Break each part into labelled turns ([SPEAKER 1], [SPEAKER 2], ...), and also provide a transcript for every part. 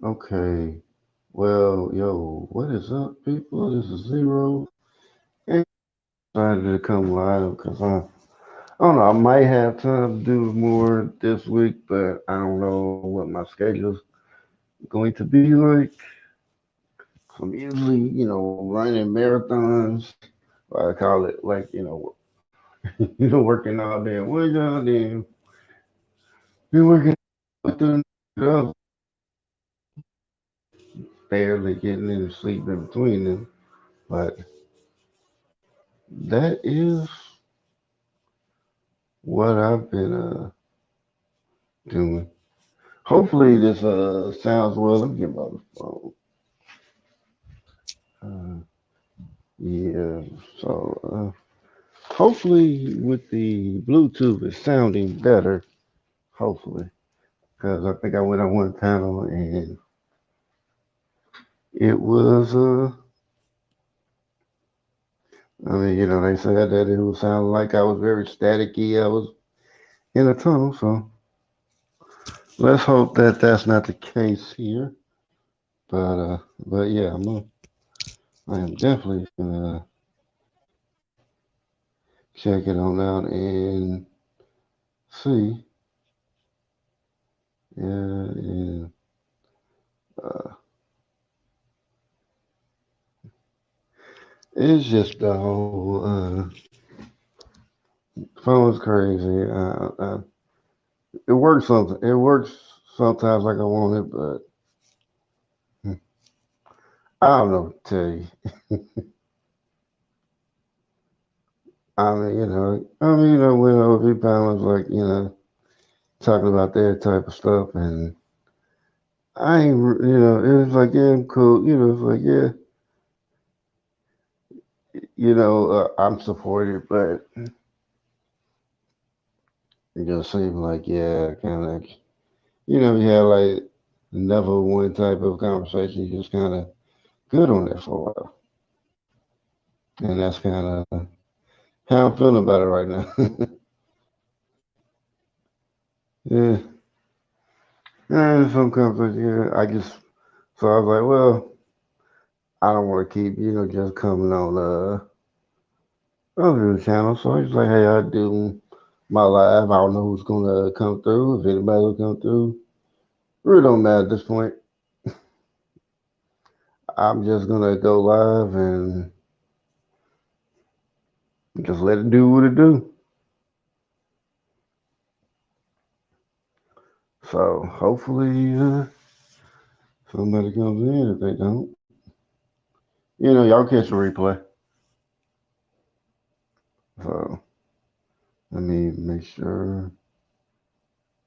[SPEAKER 1] Okay. Well, yo, what is up, people? This is Zero. And I decided to come live because I don't know, I might have time to do more this week, but I don't know what my schedule's going to be like. I'm usually, running marathons. I call it like, working all day. One job, then been working through the other, barely getting any sleep in between them. But that is what I've been doing. Hopefully this sounds well. Let me get my phone. Uh, yeah. So hopefully with the Bluetooth it's sounding better. Hopefully, because I think I went on one panel and it was I mean, they said that it would sound like I was very staticky. I was in a tunnel. So let's hope that that's not the case here. But yeah, I am definitely gonna check it on out and see. Yeah, and uh, it's just the whole phone's crazy. It works something. It works sometimes like I want it, but I don't know what to tell you. When over panels like talking about that type of stuff, and I ain't, it was like yeah, I'm cool. It's like yeah, I'm supported, but it just seemed like yeah, kind of you had like never one type of conversation. You just kind of good on that for a while, and that's kind of how I'm feeling about it right now. Yeah, and some conversation. Yeah, so I was like, well, I don't want to keep just coming on other channel. So I was like, hey, I do my live. I don't know who's gonna come through. If anybody will come through, really don't matter at this point. I'm just gonna go live and just let it do what it do. So hopefully somebody comes in. If they don't, y'all catch a replay. So let me make sure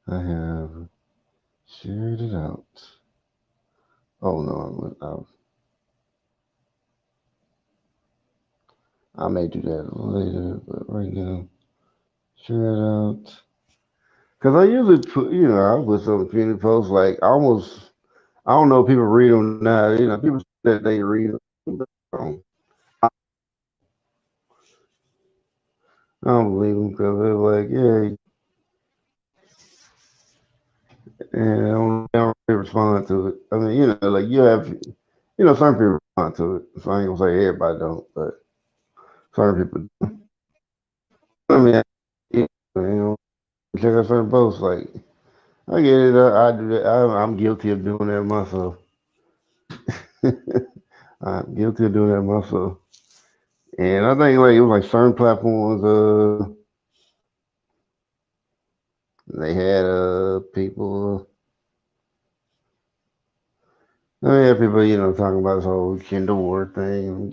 [SPEAKER 1] I have shared it out. Oh no, I may do that later, but right now, share it out. Cause I usually put, I put some opinion posts like almost. I don't know if people read them now. People say that they read them. Um, I don't believe them because they're like, yeah, and they don't really respond to it. I mean, like you have, some people respond to it. So I ain't gonna say everybody don't, but certain people. I mean, check out certain posts. Like I get it. I do that. I'm guilty of doing that myself. I'm guilty of doing that myself. And I think like it was like certain platforms. They had people. I had people, talking about this whole gender war thing.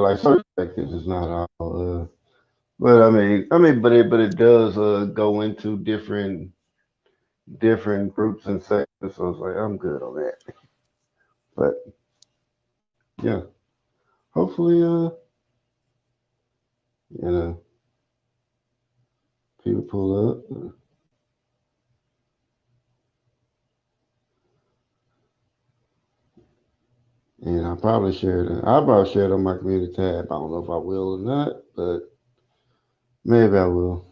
[SPEAKER 1] Like certain perspectives is not all. But but it does go into different groups and sectors. So it's like I'm good on that. But yeah, hopefully, you know, people pull up. And I'll probably share it on my community tab. I don't know if I will or not, but maybe I will.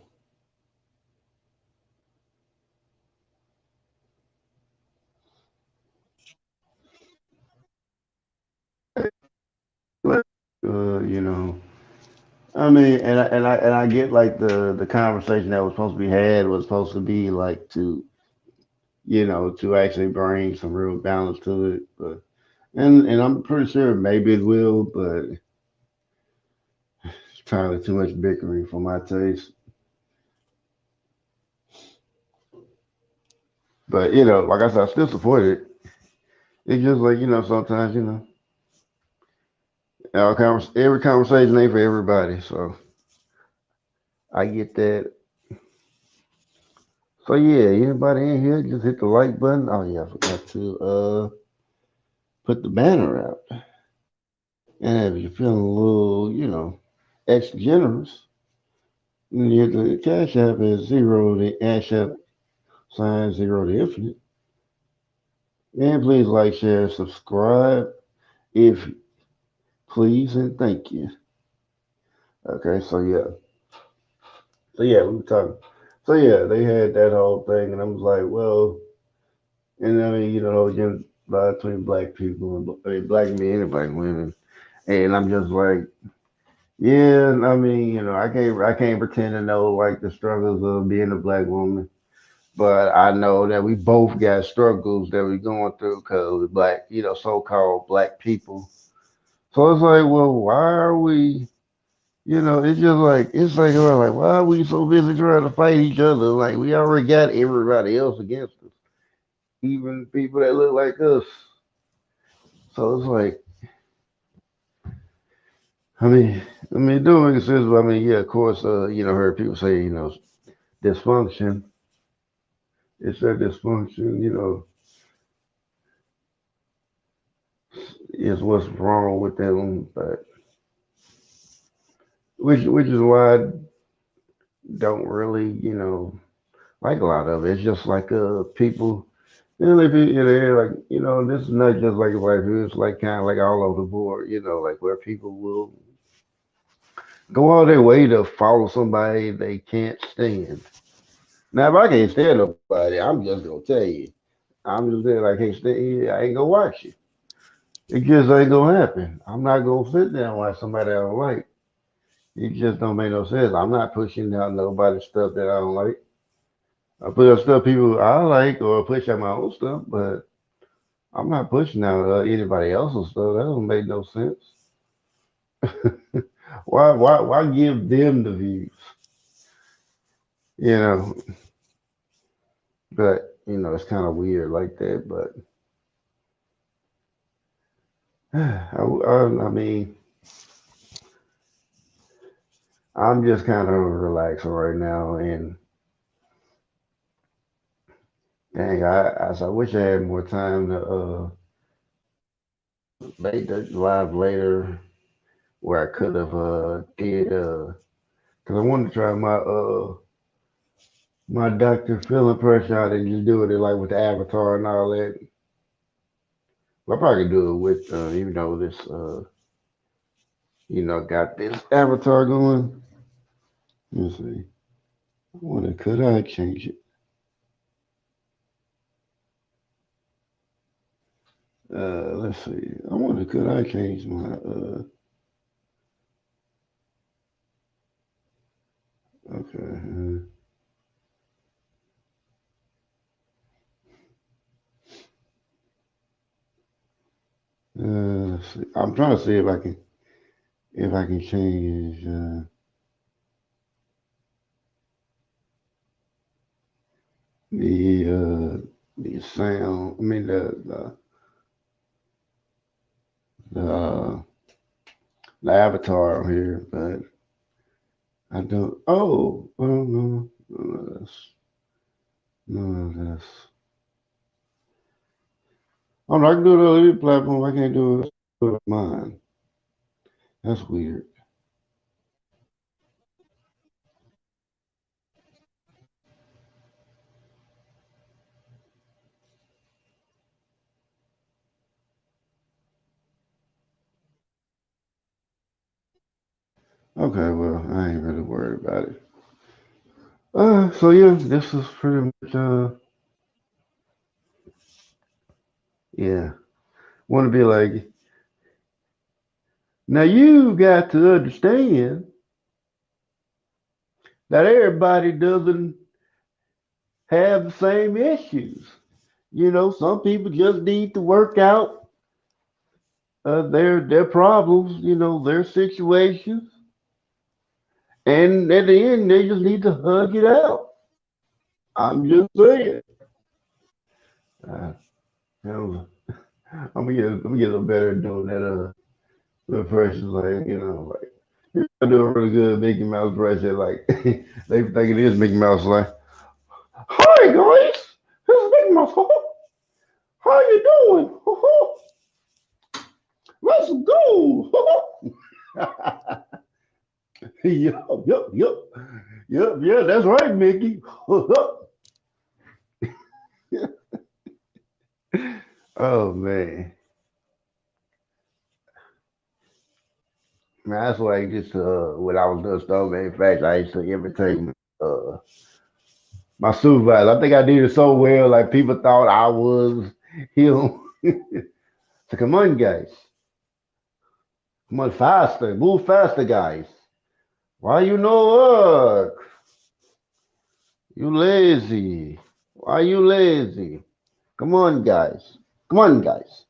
[SPEAKER 1] I mean, and I get like the conversation that was supposed to be had was supposed to be like to actually bring some real balance to it, but and I'm pretty sure maybe it will, but it's probably too much bickering for my taste. But like I said, I still support it. It's just like sometimes every conversation ain't for everybody, so I get that. So yeah, anybody in here, just hit the like button. Oh yeah, I forgot to put the banner out. And if you're feeling a little, extra generous, then you hit the cash app at zero, the cash app sign zero to infinite. And please like, share, subscribe if please and thank you. Okay, so yeah, we were talking. So yeah, they had that whole thing, and I was like, well, and I mean, again, between black people and black men and black women, and I'm just like, yeah, I mean, I can't pretend to know like the struggles of being a black woman, but I know that we both got struggles that we're going through because we're black, so-called black people. So it's like, well, why are we? it's like we're like, why are we so busy trying to fight each other? Like we already got everybody else against us, even people that look like us. So it's like, I mean, it don't make sense. But I mean, yeah, of course, heard people say, dysfunction. It's that dysfunction, is what's wrong with them. But which is why I don't really, like a lot of it. It's just like people. They're like, this is not just like white people. It's like kind of like all over the board, like where people will go all their way to follow somebody they can't stand. Now, if I can't stand nobody, I'm just gonna tell you. I'm just saying, I can't stand you. I ain't gonna watch you. It just ain't gonna happen. I'm not gonna sit there and watch somebody I don't like. It just don't make no sense. I'm not pushing out nobody's stuff that I don't like. I put up stuff people I like or push out my own stuff, but I'm not pushing out anybody else's stuff. That don't make no sense. Why give them the views? You know, but it's kind of weird like that. But I mean, I'm just kind of relaxing right now, and dang, I wish I had more time to make that live later where I could have did because I wanted to try my Dr. Phil impression out and just do it like with the avatar and all that. Well, I probably could do it with even though this got this avatar going. Let's see. I wonder could I change it? Let's see. I wonder could I change my okay. Let's see. I'm trying to see if I can change the the sound. I mean the the avatar on here, but I don't. Oh, well, no, no, that's. Oh, no, I can do it on any platform. I can't do it on mine. That's weird. Okay, well, I ain't really worried about it. So yeah, this is pretty much yeah. Want to be like Now you got to understand that everybody doesn't have the same issues. Some people just need to work out their problems, their situations, and at the end they just need to hug it out. I'm just saying. Uh, you know, I'm gonna get a little better at doing that. The person like I do a really good Mickey Mouse impression. Like they think it is Mickey Mouse. Like, hi guys, this is Mickey Mouse. How you doing? Let's go. Yup, yup, yup, yup. Yeah, that's right, Mickey. Oh man, man, that's why just when I was doing stone manufacturing, I used to imitate uh my supervisor. I think I did it so well, like people thought I was him. So come on, guys, come on faster, move faster, guys. Why you no work? You lazy? Why you lazy? Come on, guys. Come on, guys.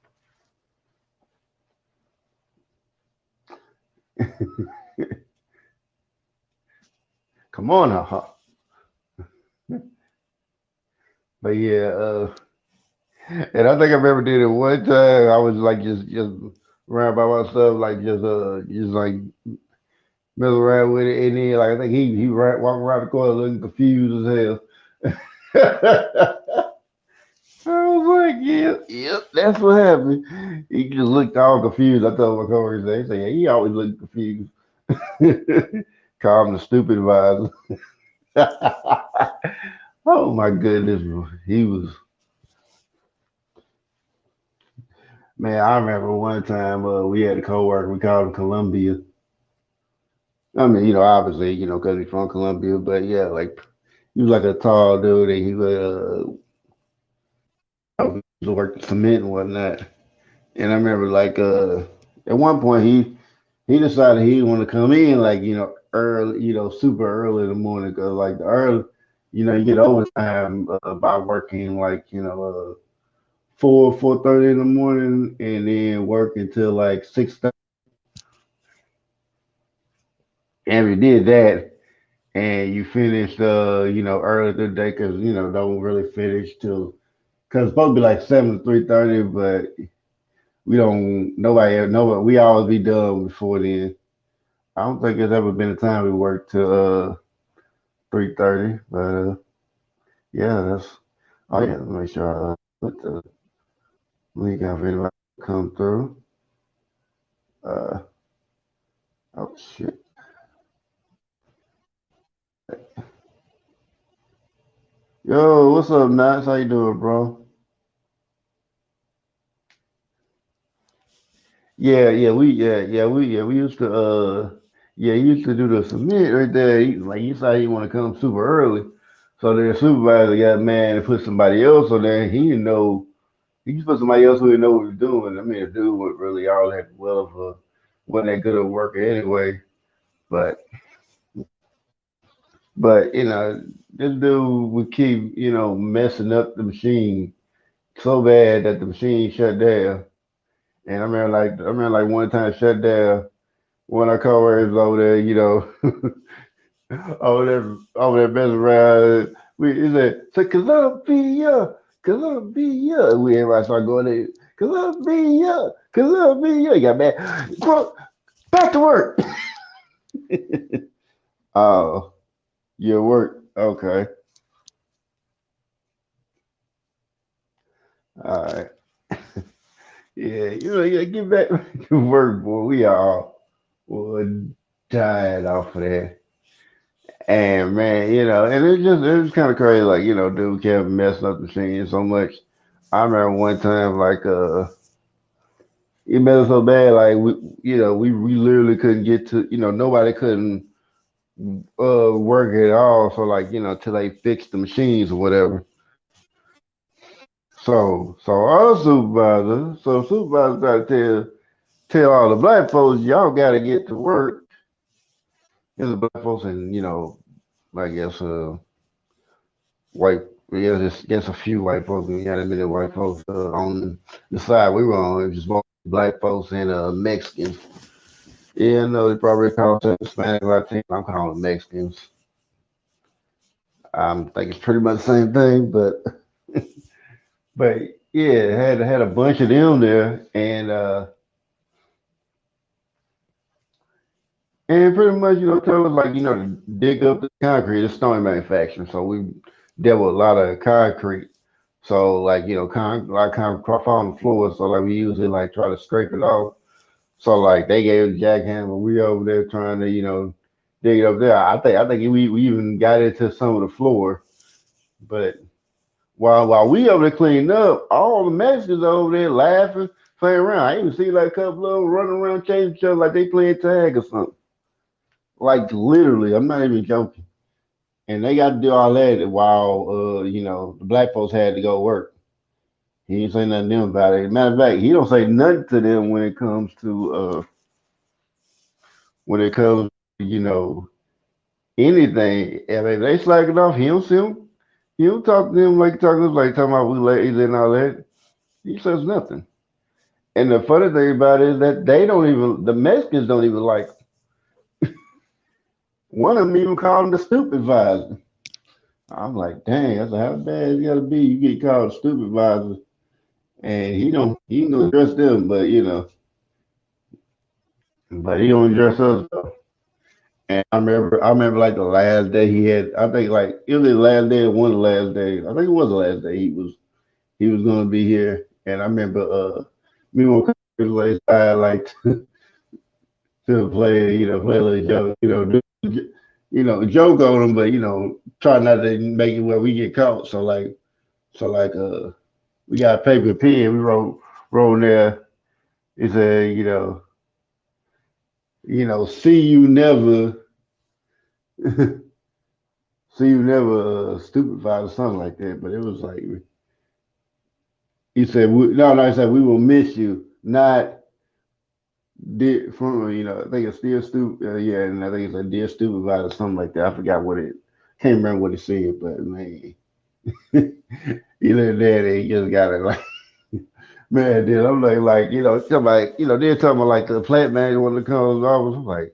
[SPEAKER 1] Come on, haha. But yeah, and I think I remember did it one time. I was like just around by myself, like just like mess around with it, and then like I think he walking around the corner looking confused as hell. I was like, yep, yep, that's what happened. He just looked all confused. I told my coworkers, they say, yeah, he always looked confused. Call him the stupid advisor. Oh my goodness, bro. He was, man. I remember one time we had a coworker. We called him Columbia. I mean, obviously, because he's from Columbia, but yeah, like he was like a tall dude, and he was working cement and whatnot. And I remember like at one point he decided he didn't want to come in like early, super early in the morning because like the early, you get overtime by working like 4:30 in the morning and then work until like 6:30. And if you did that and you finished early the day because don't really finish till because it's supposed to be like 7 to 3:30, but we don't nobody we always be done before then. I don't think there's ever been a time we worked till 3:30, but yeah, that's oh yeah. Let me make sure I put the link out if anybody come through. Uh, oh shit. Yo, what's up, Knox? How you doing, bro? Yeah, we used to yeah, he used to do the submit right there. Like you said, he want to come super early, so the supervisor got mad and put somebody else on there. He didn't know. He just put somebody else who didn't know what he was doing. I mean, the dude was really all that well of a wasn't that good of a worker anyway. But but this dude would keep messing up the machine so bad that the machine shut down. And I remember like one time it shut down. One of our coworkers over there, over there messing around. He said, "So Columbia, Columbia." We everybody started going there, Columbia, Columbia. He got mad. Bro, back to work. Oh, your work. Okay. All right. Yeah, yeah, get back to work, boy. We all were dying off of that. And man, and it was kind of crazy, like, dude kept messing up the machine so much. I remember one time, like, it messed up so bad, like, we literally couldn't get to, nobody couldn't work at all. So, like, till they fixed the machines or whatever. So our supervisor, so supervisor tried to tell. tell all the black folks, y'all got to get to work. There's the black folks and, I guess, white, yeah, just a few white folks. We had a many white folks on the side we were on. It was just mostly black folks and Mexicans. Yeah, no, they probably call us Hispanic, Latino. I'm calling them Mexicans. I think it's pretty much the same thing, but yeah, had a bunch of them there, and pretty much tell us like to dig up the concrete. It's stone manufacturing, so we dealt with a lot of concrete. So like a lot of concrete fall on the floor, so like we usually like try to scrape it off. So like they gave the jackhammer, we over there trying to dig it up there. I think we even got into some of the floor, but while we over there cleaning up, all the Mexicans over there laughing, playing around. I even see like a couple of them running around chasing each other like they playing tag or something. Like literally, I'm not even joking. And they got to do all that while the black folks had to go work. He didn't say nothing to them about it. Matter of fact, he don't say nothing to them when it comes to anything. And if they slacking off, he don't see them. He don't talk to them like talking to us like talking about we lazy and all that. He says nothing. And the funny thing about it is that the Mexicans don't even like him. One of them even called him the stupid visor. I'm like, dang, I said, how bad it gotta be? You get called a stupid visor, and he don't address them, but he don't address us though. And I remember like the last day he had, I think like it was the last day or one of the last days. I think it was the last day he was gonna be here. And I remember me and my cousins like like to play, play a little joke, joke on him, but try not to make it where we get caught. So like we got a paper and pen. We wrote in there. It said, see you never, see you never stupefied or something like that. But it was like he said, no, he said we will miss you, not dear from I think it's dear stupid, yeah, and I think it's a dear stupefied or something like that. I forgot what it. Can't remember what it said, but man, he looked at it. He just got it like. Man, dude, I'm like, somebody, they're talking about like the plant manager when it comes off. I'm like,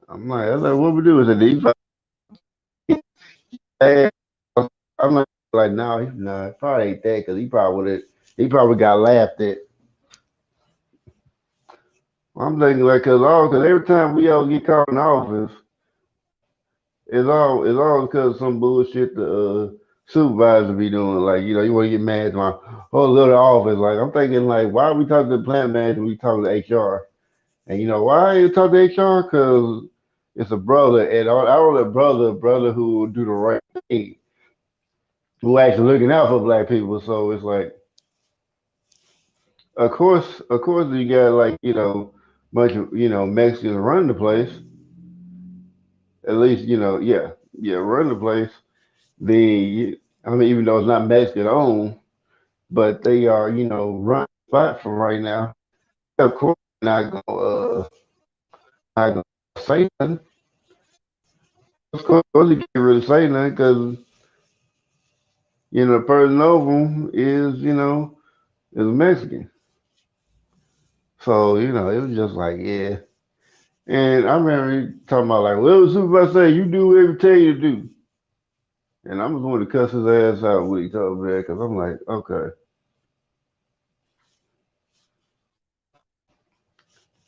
[SPEAKER 1] what we do is it these bad? I'm like, no, he's not. Probably ain't that because he probably got laughed at. I'm thinking like, cause every time we all get caught in office, it's all because of some bullshit the supervisor be doing. Like, you want to get mad at my whole little office. Like, I'm thinking like, why are we talking to the plant manager? When we talking to HR. And why you talk to HR? Because it's a brother, and I want a brother who will do the right thing, who actually looking out for black people. So it's like, of course, you got like bunch of Mexicans running the place. At least yeah, yeah, running the place. I mean, even though it's not Mexican owned, but they are running the spot for right now. Of course, not gonna say nothing. Of course, you can't really say nothing because the person over him is Mexican. So it was just like yeah. And I remember he talking about like, well, the supervisor say you do whatever he tell you to do. And I was going to cuss his ass out when he told me that because I'm like, okay.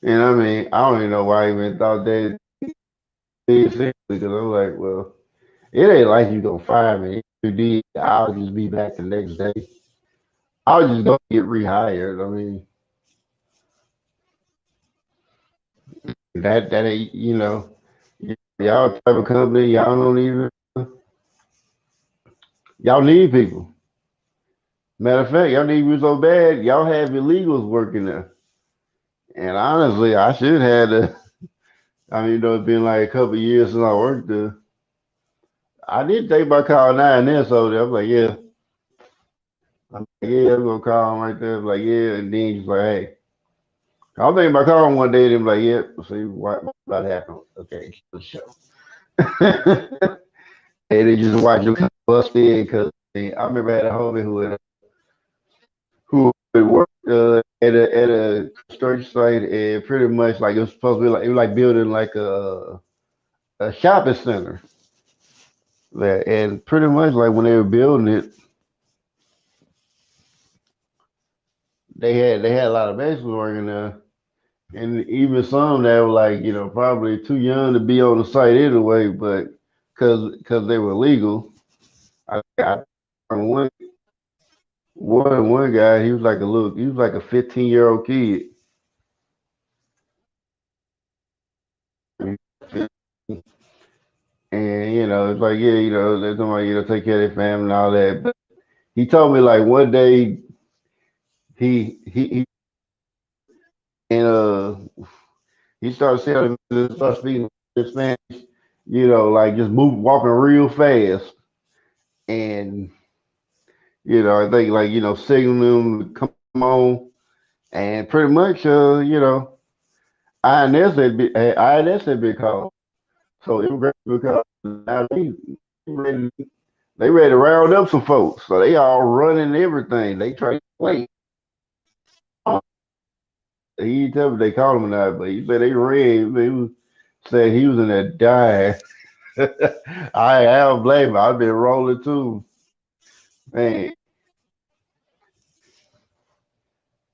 [SPEAKER 1] And I mean, I don't even know why I even thought that seriously because I'm like, well, it ain't like you gonna fire me. If you did, I'll just be back the next day. I'll just go get rehired. I mean, that ain't y'all type of company. Y'all need people. Matter of fact, y'all need people so bad. Y'all have illegals working there. And honestly, I should have to. I mean, it's been like a couple of years since I worked there. I did think about calling 9 so I was like, yeah, I'm gonna call him right there. I'm like, yeah, and then he's like, hey, I was thinking about calling one day and them like, yeah, see what about happened. Okay, the show. And they just watch them bust in because I remember I had a homie who had worked at a construction site and pretty much like it was supposed to be like it was like building like a shopping center. And pretty much like when they were building it, they had a lot of Mexicans working there, and even some that were like probably too young to be on the site anyway, but because they were legal. I one one guy he was like a 15-year-old kid. And it's like yeah, they're talking about take care of their family and all that. But he told me like one day he and he started saying start speaking Spanish, like just walking real fast, and I think like signaling them to come on, and pretty much INS had been called, so immigration because now ready, they ready to round up some folks, so they all running everything. They try to wait. He didn't tell me they called him or not, but he said they ran. They was said he was in there dying. I don't blame him. I've been rolling too, man.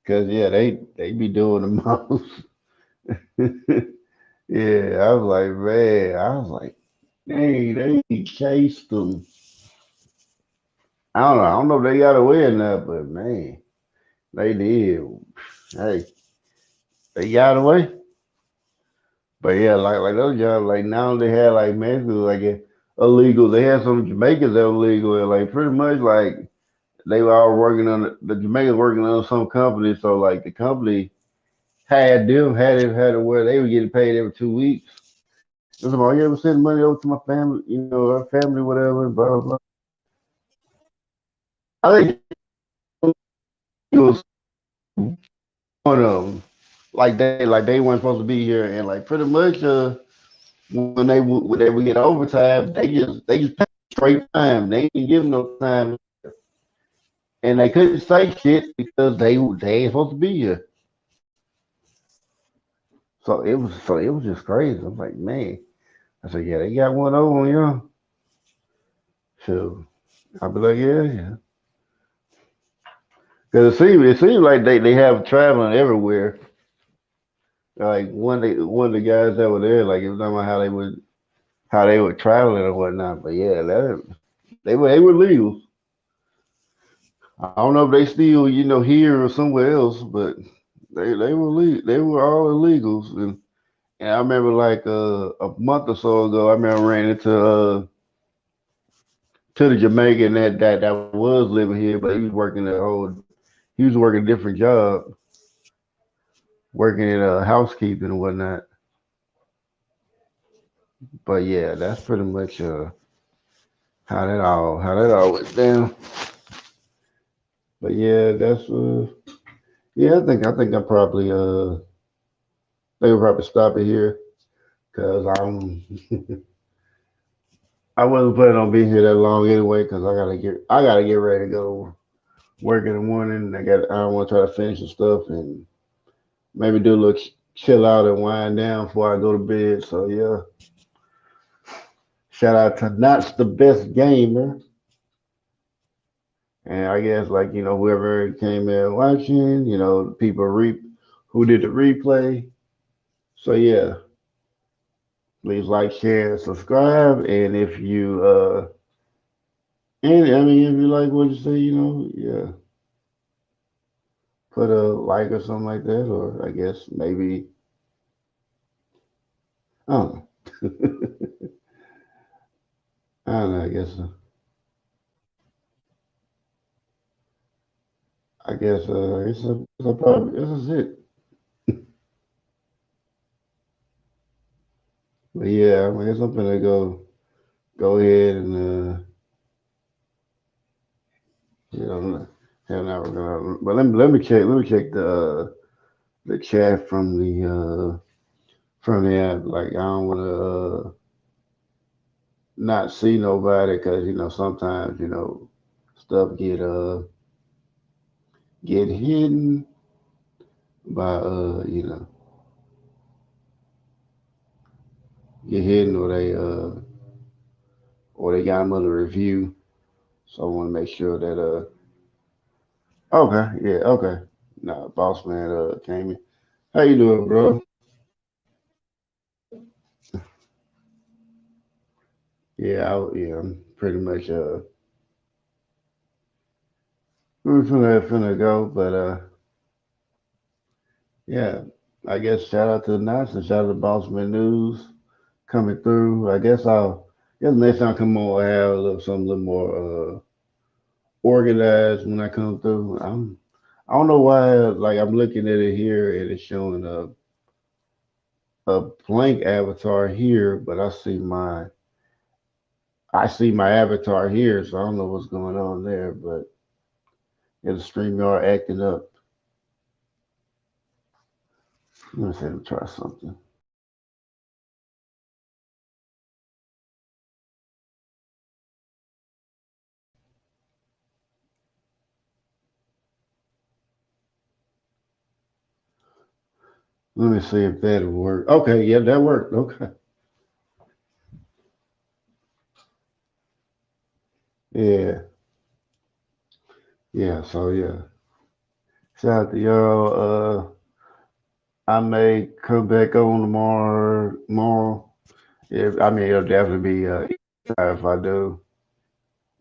[SPEAKER 1] Cause yeah, they be doing the most. Yeah, I was like, man, I was like, dang, they chased them. I don't know if they got away or not, but man, they did. Hey, they got away. But yeah, like those jobs, like now they had like basically like illegal. They had some Jamaicans that were illegal, and like pretty much like they were all working on the Jamaicans working on some company. So like the company had it where they were getting paid every 2 weeks. It was about, yeah, we sending money over to my family, our family, whatever, and blah blah blah. I think it was one of them. Like they weren't supposed to be here, and like pretty much when they would get overtime, they just paid straight time. They didn't give them no time, and they couldn't say shit because they ain't supposed to be here. So it was just crazy. I'm like, man. I said, yeah, they got one over on you. So I'll be like, yeah, yeah. Because it seems like they have traveling everywhere. Like one of the guys that were there, like it was talking about how they were traveling and whatnot. But yeah, they were legal. I don't know if they still here or somewhere else, but they were all illegals. And I remember like a month or so ago, I remember ran to the Jamaican that was living here, but he was working a different job, working in housekeeping and whatnot. But yeah, that's pretty much how that all went down. But yeah, that's yeah. I think they would probably stop it here because I wasn't planning on being here that long anyway because I gotta get ready to go to work in the morning. I don't want to try to finish the stuff and maybe do a little chill out and wind down before I go to bed. So yeah, shout out to Not the Best Gamer. And I guess like whoever came in watching, the people who did the replay. So yeah, please like, share, and subscribe. And if you and I mean if you like what you say, yeah, put a like or something like that, or I guess maybe I don't know. I don't know. I guess it's a probably this is it. But yeah, I guess I'm gonna go ahead and you know, hell, now we're gonna. But let me check. Let me check the the chat from the app. Like I don't want to not see nobody because sometimes stuff get hidden by get hidden or they got them under review. So I want to make sure that okay, yeah, okay. Nah, boss man came in. How you doing, bro? Yeah, I'm pretty much we're finna go, but yeah. I guess shout out to the Knots and shout out to Bossman News coming through. I guess next time I come on, I'll have something a little more organized when I come through. I don't know why. Like I'm looking at it here and it's showing a blank avatar here, but I see my avatar here, so I don't know what's going on there. But yeah, the StreamYard acting up. Let me see. Let me try something. Let me see if that'll work. Okay, yeah, that worked. Okay. Yeah, yeah. So yeah, shout out to y'all. I may come back on tomorrow. Tomorrow, if I mean, it'll definitely be if I do.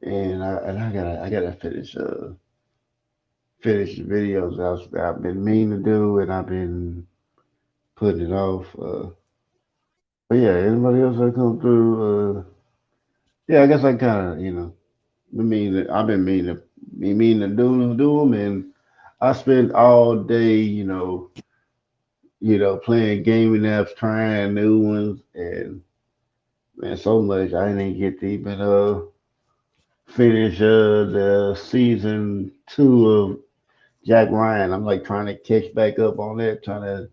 [SPEAKER 1] And I gotta finish the videos I've been meaning to do, and I've been putting it off. But yeah, anybody else that come through? Yeah, I guess I kind of I've been meaning to do them, and I spent all day playing gaming apps, trying new ones, and man, so much I didn't get to even finish the season 2 of Jack Ryan. I'm like trying to catch back up on that, trying to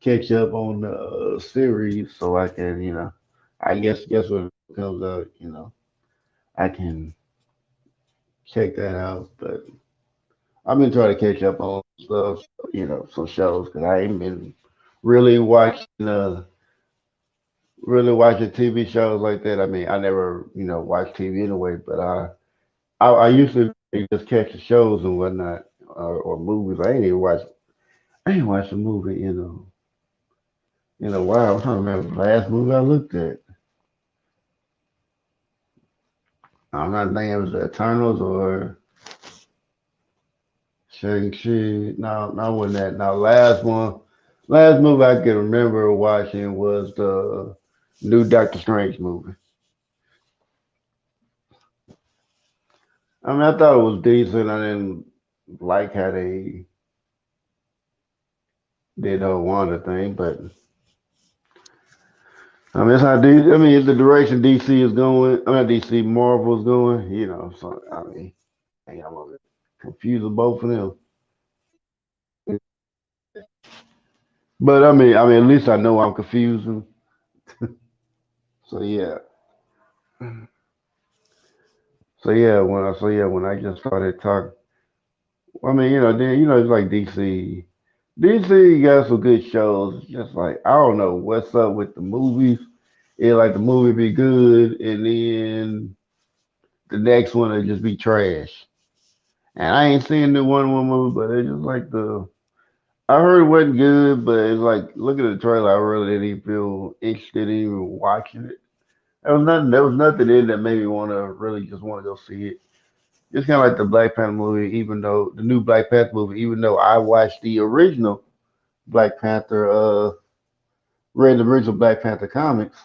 [SPEAKER 1] catch up on the series so I can, I guess when it comes out, I can check that out. But I've been trying to catch up on stuff, some shows because I ain't been really watching TV shows like that. I mean, I never, watch TV anyway, but I used to just catch the shows and whatnot or movies. I ain't watched a movie in a while. I'm trying to remember the last movie I looked at. I'm not thinking it was the Eternals or Shang-Chi. No, wasn't that. No, last movie I can remember watching was the new Doctor Strange movie. I mean, I thought it was decent. I didn't like how they did the Wanda thing, but I mean, it's how I mean, it's the direction DC is going. I mean, DC Marvel is going. So I mean, I'm a bit confused with both of them. But at least I know I'm confusing. So yeah, when I just started talking, I mean, then it's like DC. DC got some good shows. Just like I don't know what's up with the movies. It like the movie be good, and then the next one will just be trash. And I ain't seen the Wonder Woman movie, but it's just like the I heard it wasn't good, but it's like look at the trailer. I really didn't even feel interested in even watching it. There was nothing in that made me want to really just want to go see it. It's kind of like the Black Panther movie, even though the new Black Panther movie, even though I watched the original Black Panther, read the original Black Panther comics.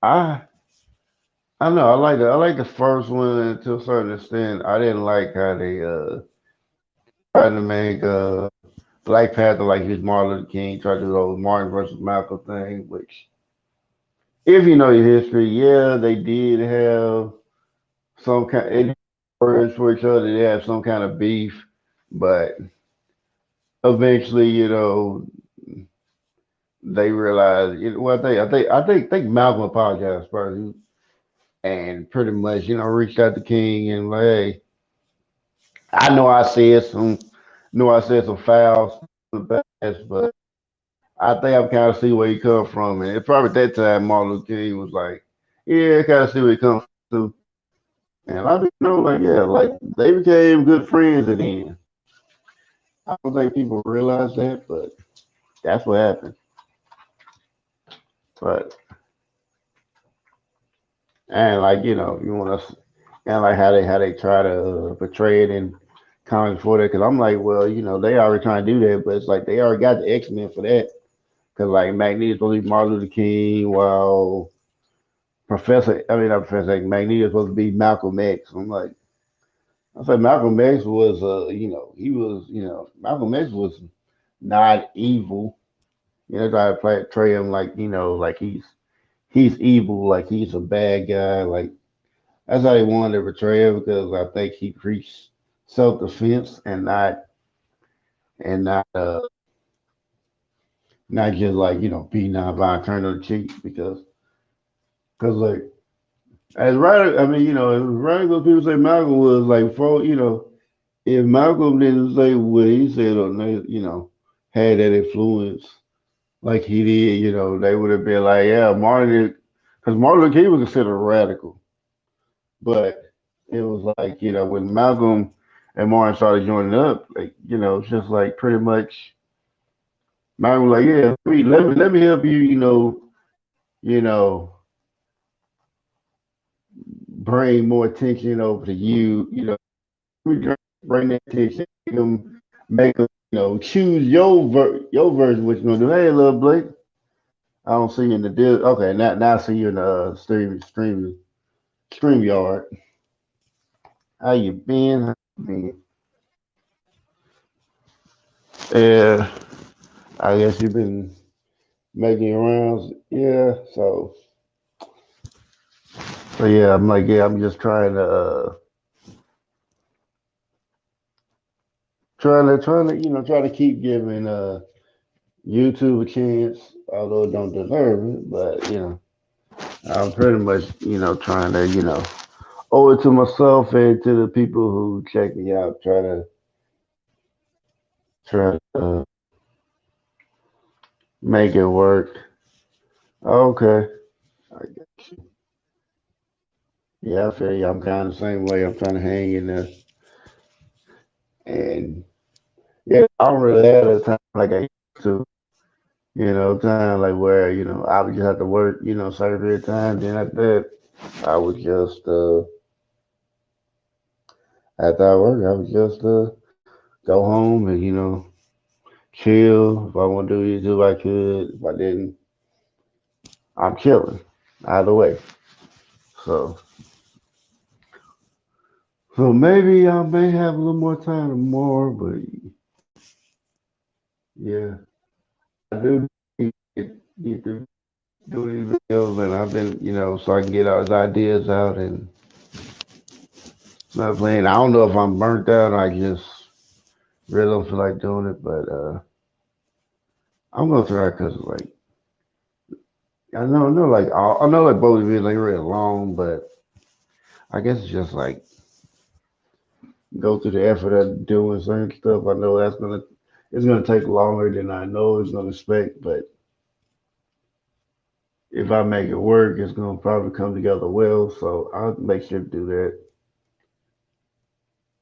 [SPEAKER 1] I I don't know. I like the first one to a certain extent. I didn't like how they tried to make Black Panther like he was Martin Luther King, tried to do the whole Martin versus Malcolm thing. Which, if you know your history, yeah, they did have some kind. Words for each other. They have some kind of beef, but eventually, they realized. Well, I think Malcolm apologized first, and pretty much, reached out to King and like, hey, I know I said some fouls in the past, but I think I kind of see where he come from, and it probably at that time Martin Luther King was like, yeah, I kind of see where he comes from, and a lot of people know, like, yeah, like they became good friends at the end. I don't think people realize that, but that's what happened. But and like you want to, and like how they try to portray it in comics for that, because I'm like, well, they already trying to do that, but it's like they already got the X-Men for that, because like Magneto's supposed to be Martin Luther King, while I mean not Professor X, Magneto's supposed to be Malcolm X. I'm like, I said Malcolm X was, he was, Malcolm X was not evil. Try to portray him like, like he's evil, like he's a bad guy, like that's how they wanted to portray him, because I think he preached self defense and not just like being nonviolent, turn on the cheek, because like as right, I mean as radical people say Malcolm was like for if Malcolm didn't say what he said or had that influence like he did, they would have been like, yeah, Martin, because Martin Luther King was considered radical, but it was like when Malcolm and Martin started joining up, like it's just like pretty much Malcolm was like, yeah, let me help you, you know, bring more attention over to you, we bring that attention, make them, choose your version what you're gonna do. Hey, little Blake, I don't see you in the deal. Okay, now I see you in the stream yard. How you been? How you been? Yeah, I guess you've been making your rounds. Yeah, so yeah, I'm like, yeah, I'm just trying to try to keep giving YouTube a chance, although it don't deserve it, but I'm pretty much trying to owe it to myself and to the people who check me out, try to make it work. Okay, I got you. Yeah, I feel you. I'm kind of the same way. I'm trying to hang in there, and yeah, I don't really have the time like I used to. Time like where I would just have to work, certain period of time. Then after that, I would just after I work, I would just go home and chill. If I want to do YouTube, I could. If I didn't, I'm chilling either way. So so maybe I may have a little more time tomorrow, but yeah, I do need to do these videos, and I've been so I can get all his ideas out and not playing. I don't know if I'm burnt out. I just really don't feel like doing it, but I'm gonna try because like I know like I know like both videos ain't really long, but I guess it's just like go through the effort of doing certain stuff. I know it's gonna take longer than I know it's gonna expect, but if I make it work, it's gonna probably come together well. So I'll make sure to do that.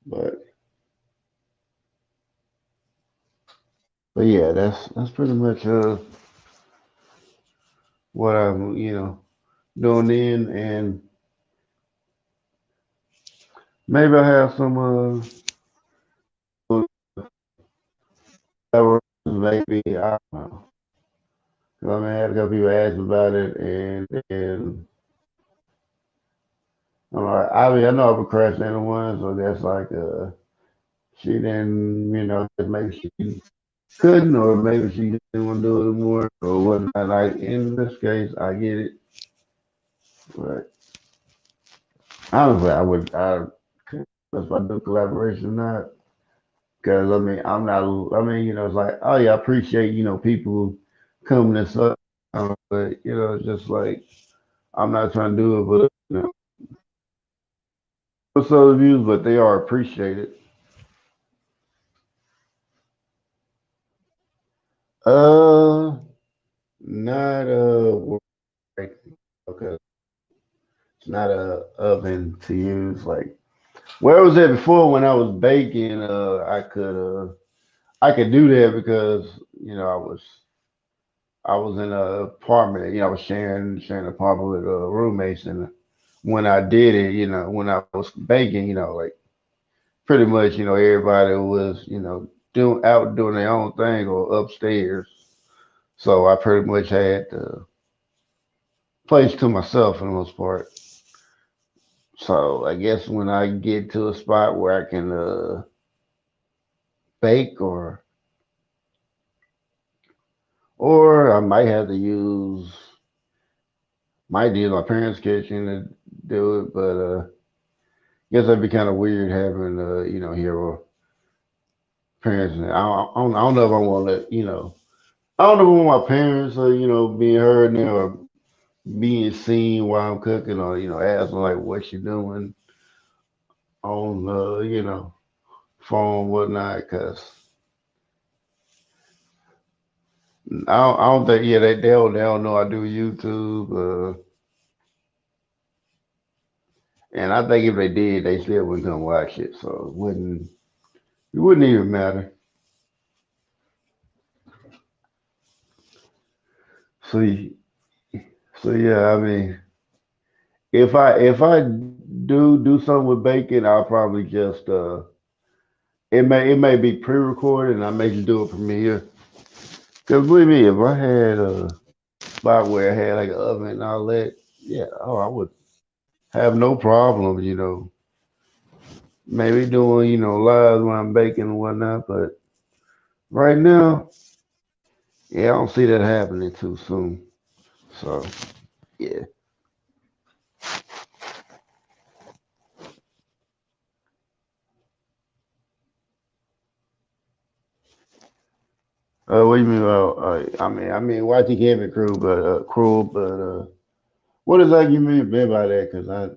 [SPEAKER 1] But but yeah, that's pretty much what I'm doing then, and maybe I have some maybe I don't know. 'Cause I mean, I had a couple people ask me about it, and I'm like, I mean, I know I procrastinated one, so that's like she didn't, just maybe she couldn't, or maybe she didn't want to do it anymore, or whatnot. Like in this case, I get it, but honestly, I would, I could, if I do collaboration or not, Cause I mean, I'm not. I mean, it's like, oh yeah, I appreciate people coming and stuff, but it's just like I'm not trying to do it, but what's other views, but they are appreciated. Uh, not right, okay, it's not a oven to use. Like where was that before when I was baking? I could do that because I was in a apartment. I was sharing an apartment with roommates, and when I did it, when I was baking, like pretty much, everybody was, doing their own thing or upstairs. So I pretty much had the place to myself for the most part. So I guess when I get to a spot where I can bake or I might have to might use my parents' kitchen to do it, but guess that'd be kind of weird having hero parents. And I don't know if I want to I don't know if I want my parents being heard now or being seen while I'm cooking or asking like what you doing on phone whatnot because I don't think they don't know I do YouTube and I think if they did they still wouldn't come watch it so it wouldn't even matter. So so yeah, I mean if I do something with bacon, I'll probably just it may be pre-recorded and I may just do it from here. Cause believe me, if I had a spot where I had like an oven and all that, yeah, oh, I would have no problem, maybe doing lives when I'm baking and whatnot. But right now, yeah, I don't see that happening too soon. So yeah. What do you mean? I mean, watching Kevin Crew, but cruel, but what does that you mean by that? Cause I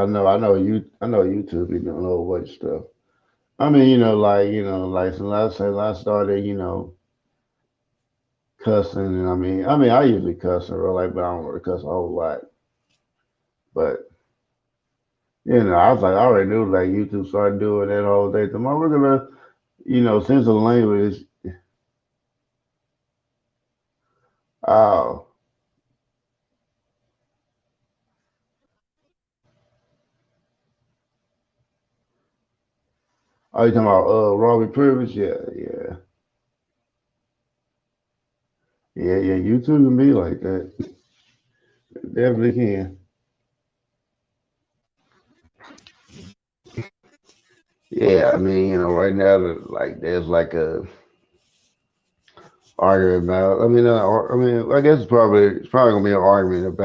[SPEAKER 1] know YouTube be doing a whole bunch of stuff. I mean, like since I started, cussing, and I mean, I usually cuss in real life, but I don't really cuss a whole lot. But I was like, I already knew like YouTube started doing that whole day. The more we're gonna, sense of language. Oh, are you talking about Robbie Privilege? Yeah, yeah, yeah, yeah. YouTube can be like that. Definitely can. Yeah, I mean, right now, like there's like a argument about. I guess it's probably gonna be an argument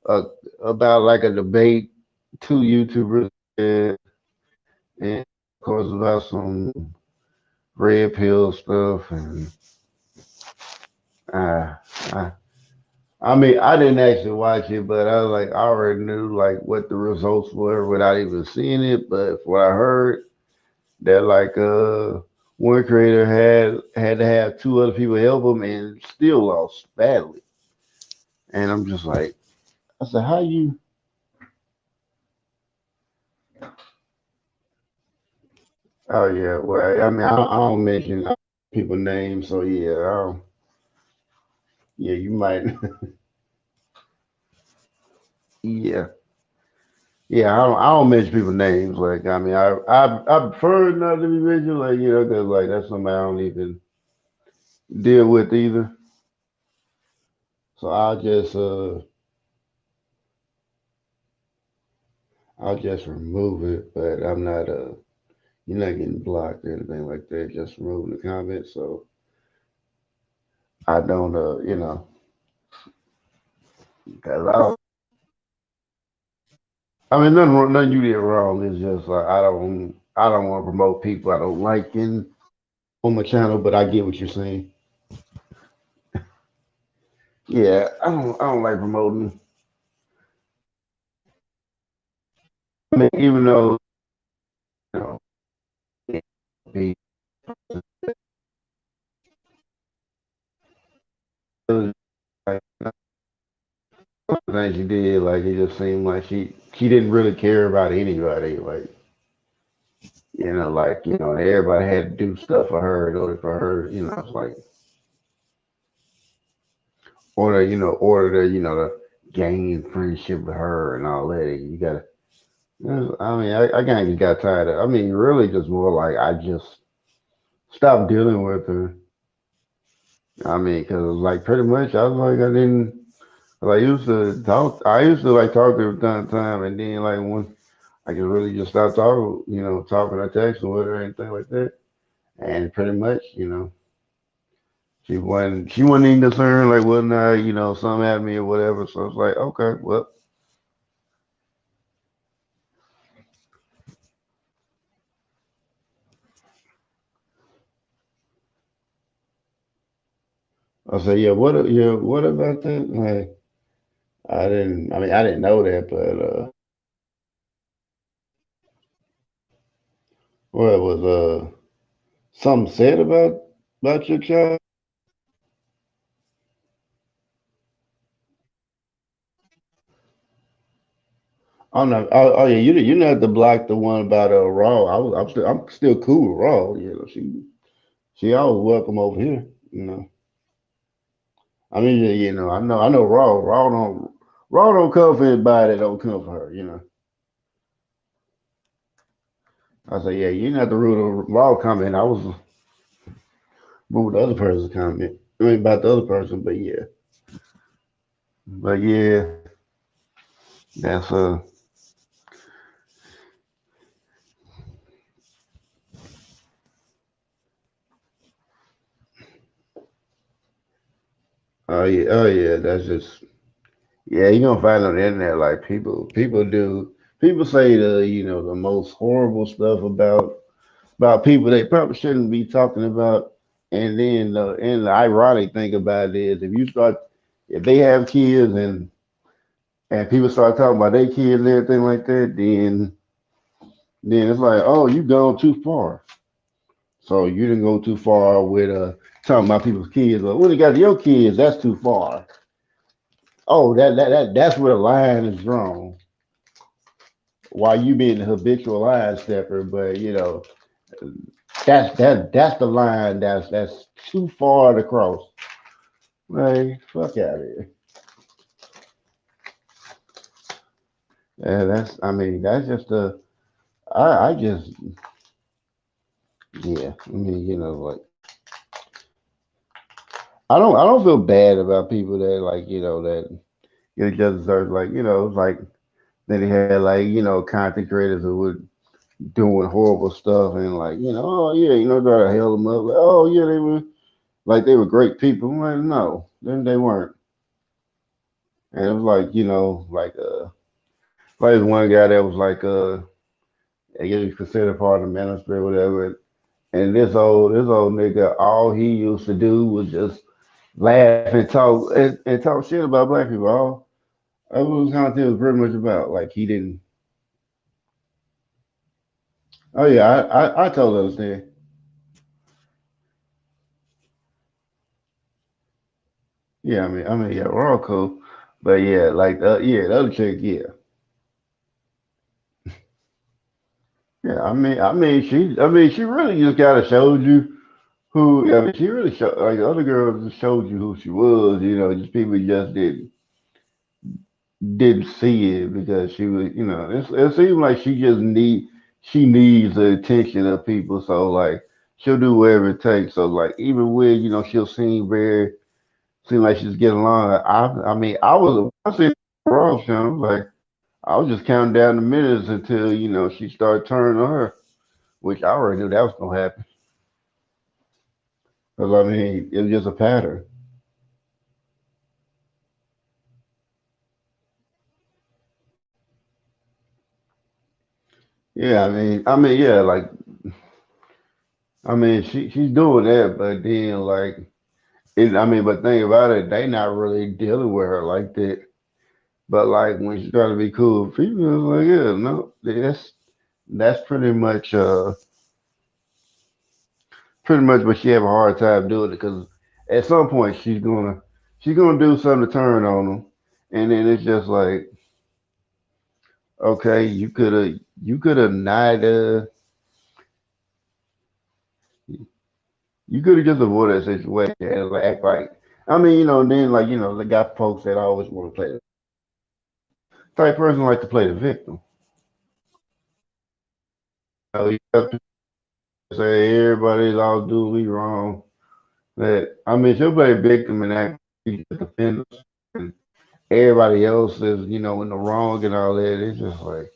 [SPEAKER 1] uh, about like a debate, two YouTubers, and of course about some red pill stuff, and uh, I, I mean, I didn't actually watch it, but I already knew like what the results were without even seeing it. But from what I heard, that like one creator had to have two other people help him and still lost badly. And I'm just like, I said, how you? Oh yeah, well, I mean, I don't mention people names, so yeah, yeah, you might, yeah. Yeah, I don't mention people's names. Like, I mean, I prefer not to be mentioned, like, because like that's somebody I don't even deal with either. So I'll just remove it, but I'm not you're not getting blocked or anything like that. Just removing the comment. So I don't cause I mean, nothing you did wrong. It's just like I don't want to promote people I don't like in on my channel, but I get what you're saying. Yeah, I don't like promoting. I mean, even though you know, people, like things she did, like it just seemed like she didn't really care about anybody. Like like everybody had to do stuff for her in order for her. It's like order to gain friendship with her and all that. And you gotta. I mean, I kind of just got tired of. I mean, really, just more like I just stopped dealing with her. I mean, because like pretty much, I was like I didn't. Like, I used to talk. I used to like talk to her time to time, and then like when I could really just stop talking, talking or texting with her or anything like that. And pretty much, she wasn't even concerned like whether or not, something happened to me or whatever. So it's like, okay, well, I say, what about that? Like, I didn't know that, but what was something said about your child? Oh no, oh yeah, you didn't have to block the one about Raw. I'm still cool with Raw. She always welcome over here. I mean, yeah, I know Raw don't come for anybody that don't come for her. I say, yeah, you didn't have to rule the Raw comment. I was moving the other person's comment. I mean, about the other person, but yeah, that's oh yeah, that's just yeah. You gonna find on the internet like people say the most horrible stuff about people they probably shouldn't be talking about. And the ironic thing about it is if they have kids and people start talking about their kids and everything like that, then it's like, oh, you gone too far. So you didn't go too far with talking about people's kids. But when it got to your kids, that's too far. Oh, that's where the line is drawn. While you being the habitual line stepper, but that's the line that's too far to cross. Like, fuck out of here. Yeah, I mean, that's just I just, yeah. I mean, like, I don't feel bad about people that, like, that get just deserve, like, like, then they had, like, content creators who were doing horrible stuff and, like, oh, yeah, try to hell them up. Like, oh, yeah, they were great people. I'm like, no, then they weren't. And it was like, like one guy that was like, I guess he's considered part of the ministry or whatever. And this old nigga, all he used to do was just laugh and talk shit about black people. All that was content was pretty much about. Like he didn't. Oh yeah, I totally understand. Yeah, yeah, we're all cool. But yeah, like the other chick, yeah, yeah. She really just kind of showed you who. I mean, she really showed like the other girl just showed you who she was. Just people just didn't see it because she was, it seems like she needs the attention of people. So like she'll do whatever it takes. So like even when she'll seem like she's getting along. I mean I see wrong. I was like I was just counting down the minutes until she started turning on her, which I already knew that was gonna happen. Because I mean it was just a pattern. Yeah, yeah, like, she's doing that, but then like, but think about it, they not really dealing with her like that. But like when she's trying to be cool with females, like, yeah, no, that's pretty much, but she have a hard time doing it because at some point she's gonna do something to turn on them, and then it's just like, okay, you could have not you could have just avoided that situation and like, act like, then like, they got folks that always want to play the type person like to play the victim. You have to say everybody's all doing me wrong. That she'll play victim and act like she's the defender, and everybody else is, in the wrong and all that. It's just like,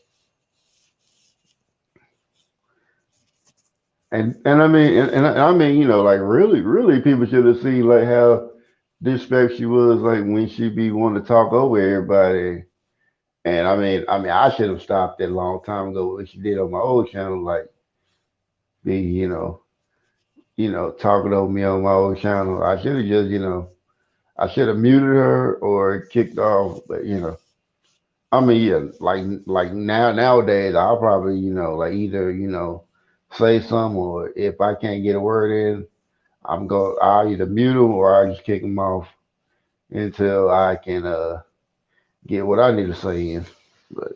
[SPEAKER 1] like really, really, people should have seen like how disrespectful she was, like when she be wanting to talk over everybody. And I should have stopped that a long time ago when she did on my old channel, like be, talking over me on my old channel. I should have just, I should have muted her or kicked off. But yeah, like nowadays, I'll probably, like either, say something, or if I can't get a word in, I'll either mute them or I'll just kick them off until I can get what I need to say in. But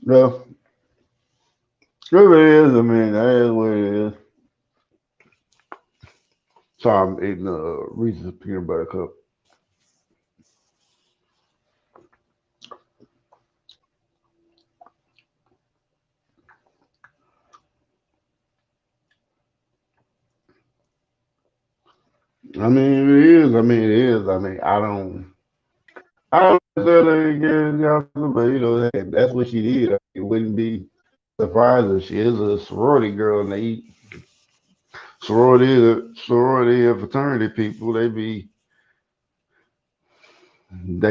[SPEAKER 1] no, it really is. That is what it is. So I'm eating a Reese's peanut butter cup. It is. It is. I don't necessarily get gossip, but hey, that's what she did. It wouldn't be surprising. She is a sorority girl, and sorority and fraternity people. They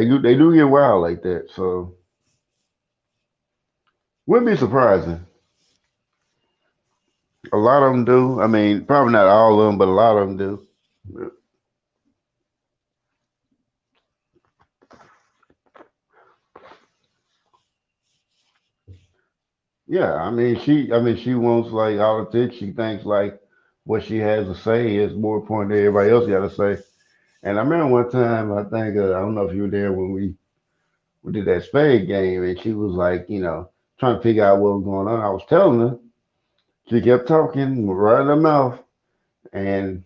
[SPEAKER 1] do get wild like that. So wouldn't be surprising. A lot of them do. Probably not all of them, but a lot of them do. Yeah, she wants like all the things. She thinks like what she has to say is more important than everybody else got to say. And I remember one time, I think I don't know if you were there when we did that spade game, and she was like, trying to figure out what was going on. I was telling her, she kept talking right in her mouth, and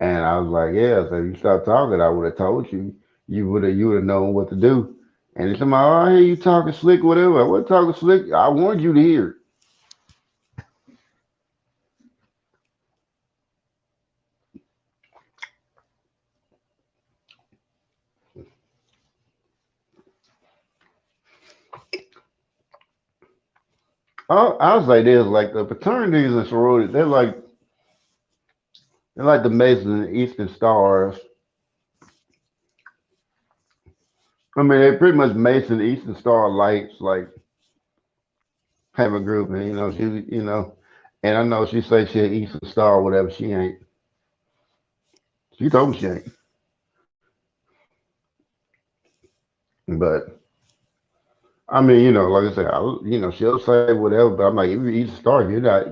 [SPEAKER 1] I was like, yeah. So if you stopped talking, I would have told you. You would have known what to do. And it's like, oh, I hear you talking slick, whatever. I wasn't talking slick. I wanted you to hear it. I'll say this: like the fraternities and sororities, they're like the Masons and Eastern Stars. They're pretty much Mason Eastern Star lights, like have a group, and and I know she say she an Eastern Star, or whatever. She ain't. She told me she ain't. But like I said, she'll say whatever. But I'm like, if you're Eastern Star, you're not.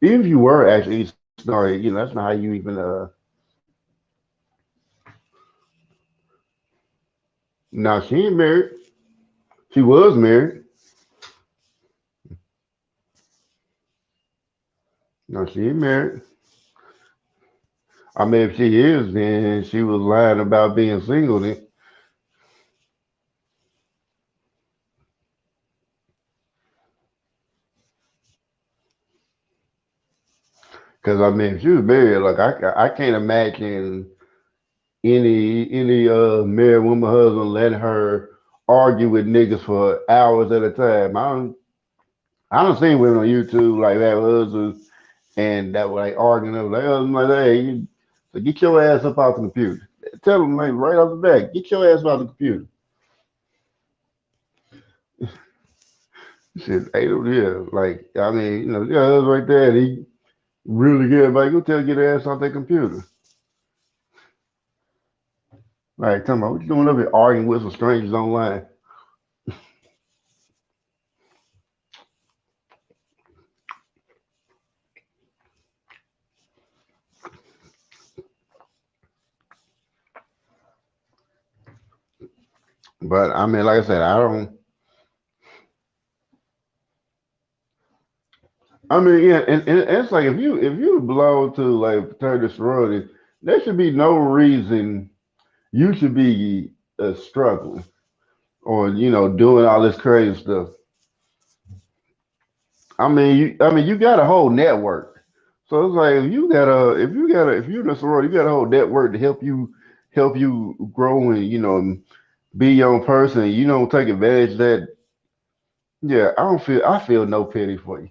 [SPEAKER 1] Even if you were actually Eastern Star, that's not how you even. Now she ain't married. She was married. No, she ain't married. If she is, then she was lying about being single. Then, because if she was married, like I can't imagine any married woman husband letting her argue with niggas for hours at a time. I don't seen women on YouTube like that husbands and that were like arguing over like, oh, my hey, So get your ass up off the computer. Tell them like right off the bat, get your ass off the computer. Shit, ain't no yeah. Like I mean, yeah, that's right there. And he really good. Like go tell get their ass off their computer. Like talking about what you doing up here arguing with some strangers online. But I mean, like I said, I don't. I mean, yeah, and it's like if you belong to like fraternity sorority, there should be no reason you should be struggling or doing all this crazy stuff. I mean, you got a whole network. So it's like if you're in a sorority, you got a whole network to help you grow and be your own person. You don't take advantage of that. Yeah, I feel no pity for you.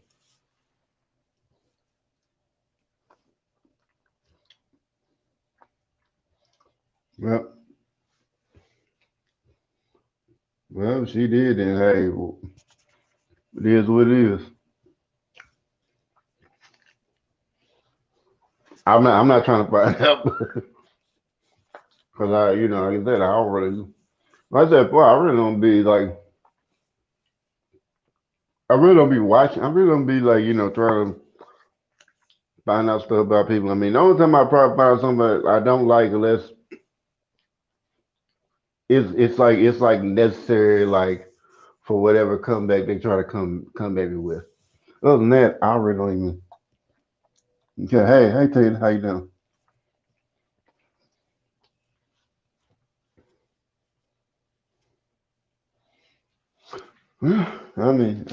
[SPEAKER 1] Well, well, she did, then hey, well, it is what it is. I'm not trying to find out because like I said, I don't really. Like I said, boy, I really don't be like, I really don't be watching. I really don't be like, trying to find out stuff about people. I mean, the only time I probably find out something that I don't like, unless it's like necessary, like for whatever comeback they try to come at me with. Other than that, I really don't even. Okay, hey, Ted, how you doing? I mean,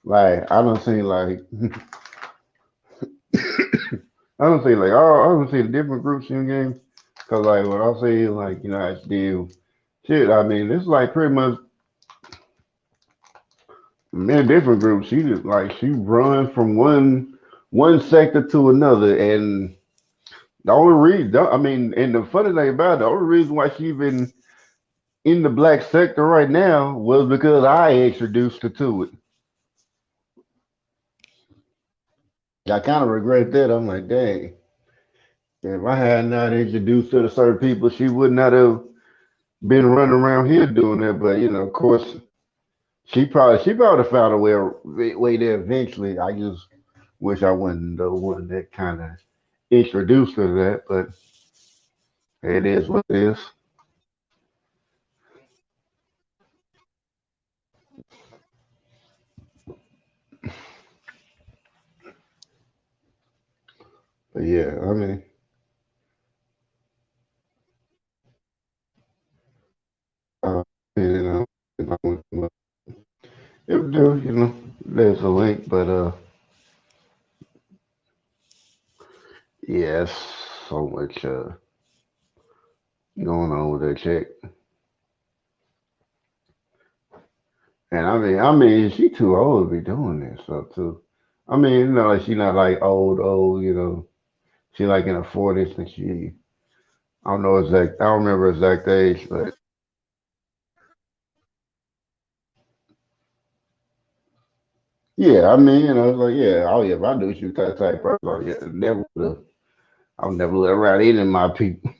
[SPEAKER 1] like I don't see like I don't see like I don't see the different groups in games because like what I see like I still shit. I mean, it's like pretty much in different groups. She just like she runs from one sector to another, and the only reason I mean, and the funny thing about it, the only reason why she been in the black sector right now was because I introduced her to it. I kind of regret that. I'm like, dang, if I had not introduced her to certain people, she would not have been running around here doing that. But of course, she probably found a way there eventually. I just wish I wasn't the one that kind of introduced her to that. But it is what it is. But yeah, I mean, uh, if I went to it would do. There's a link, but yes, so much going on with that chick. And I mean, she too old to be doing this stuff too. I mean, like she not like old. She like in her 40s, and I don't know exact. I don't remember exact age, but yeah, I mean, it's like yeah, oh yeah, if I knew she was that type of person, oh, yeah, never would have. I would never let around any of my people.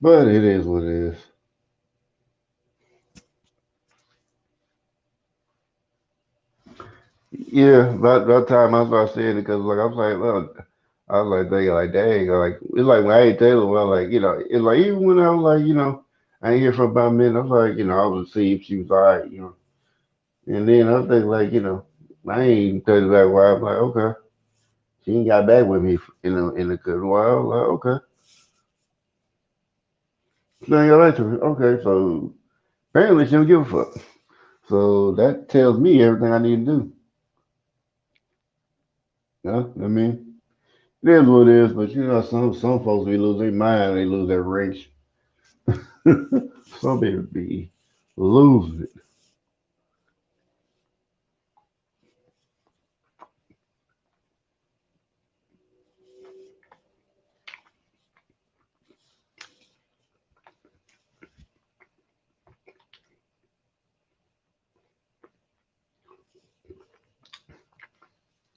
[SPEAKER 1] But it is what it is. Yeah, that time I started saying it because like I was like, well, I was like, dang, like it's like when I ain't Taylor, well, like it's like even when I was like, I ain't here for about a minute. I was like, I was see if she was alright. And then I think like, I ain't tell you that why. I'm like, okay, she ain't got back with me in a good while. Like, okay, she ain't got back to me. Okay, so apparently she don't give a fuck. So that tells me everything I need to do. I mean, it is what it is. But some folks be lose their mind, they lose their race. Some people be losing it.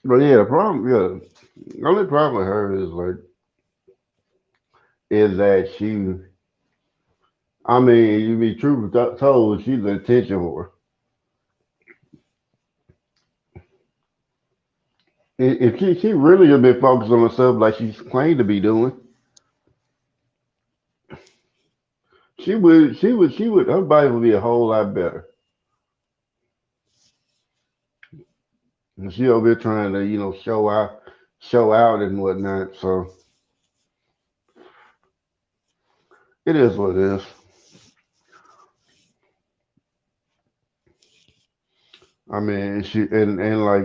[SPEAKER 1] But yeah, the problem, yeah, the only problem with her is like, is that she, I mean, you be truth told, she's an attention whore. If she really had been focused on herself like she claimed to be doing, she would, her body would be a whole lot better. And she over here trying to, show out and whatnot. So it is what it is. I mean, and like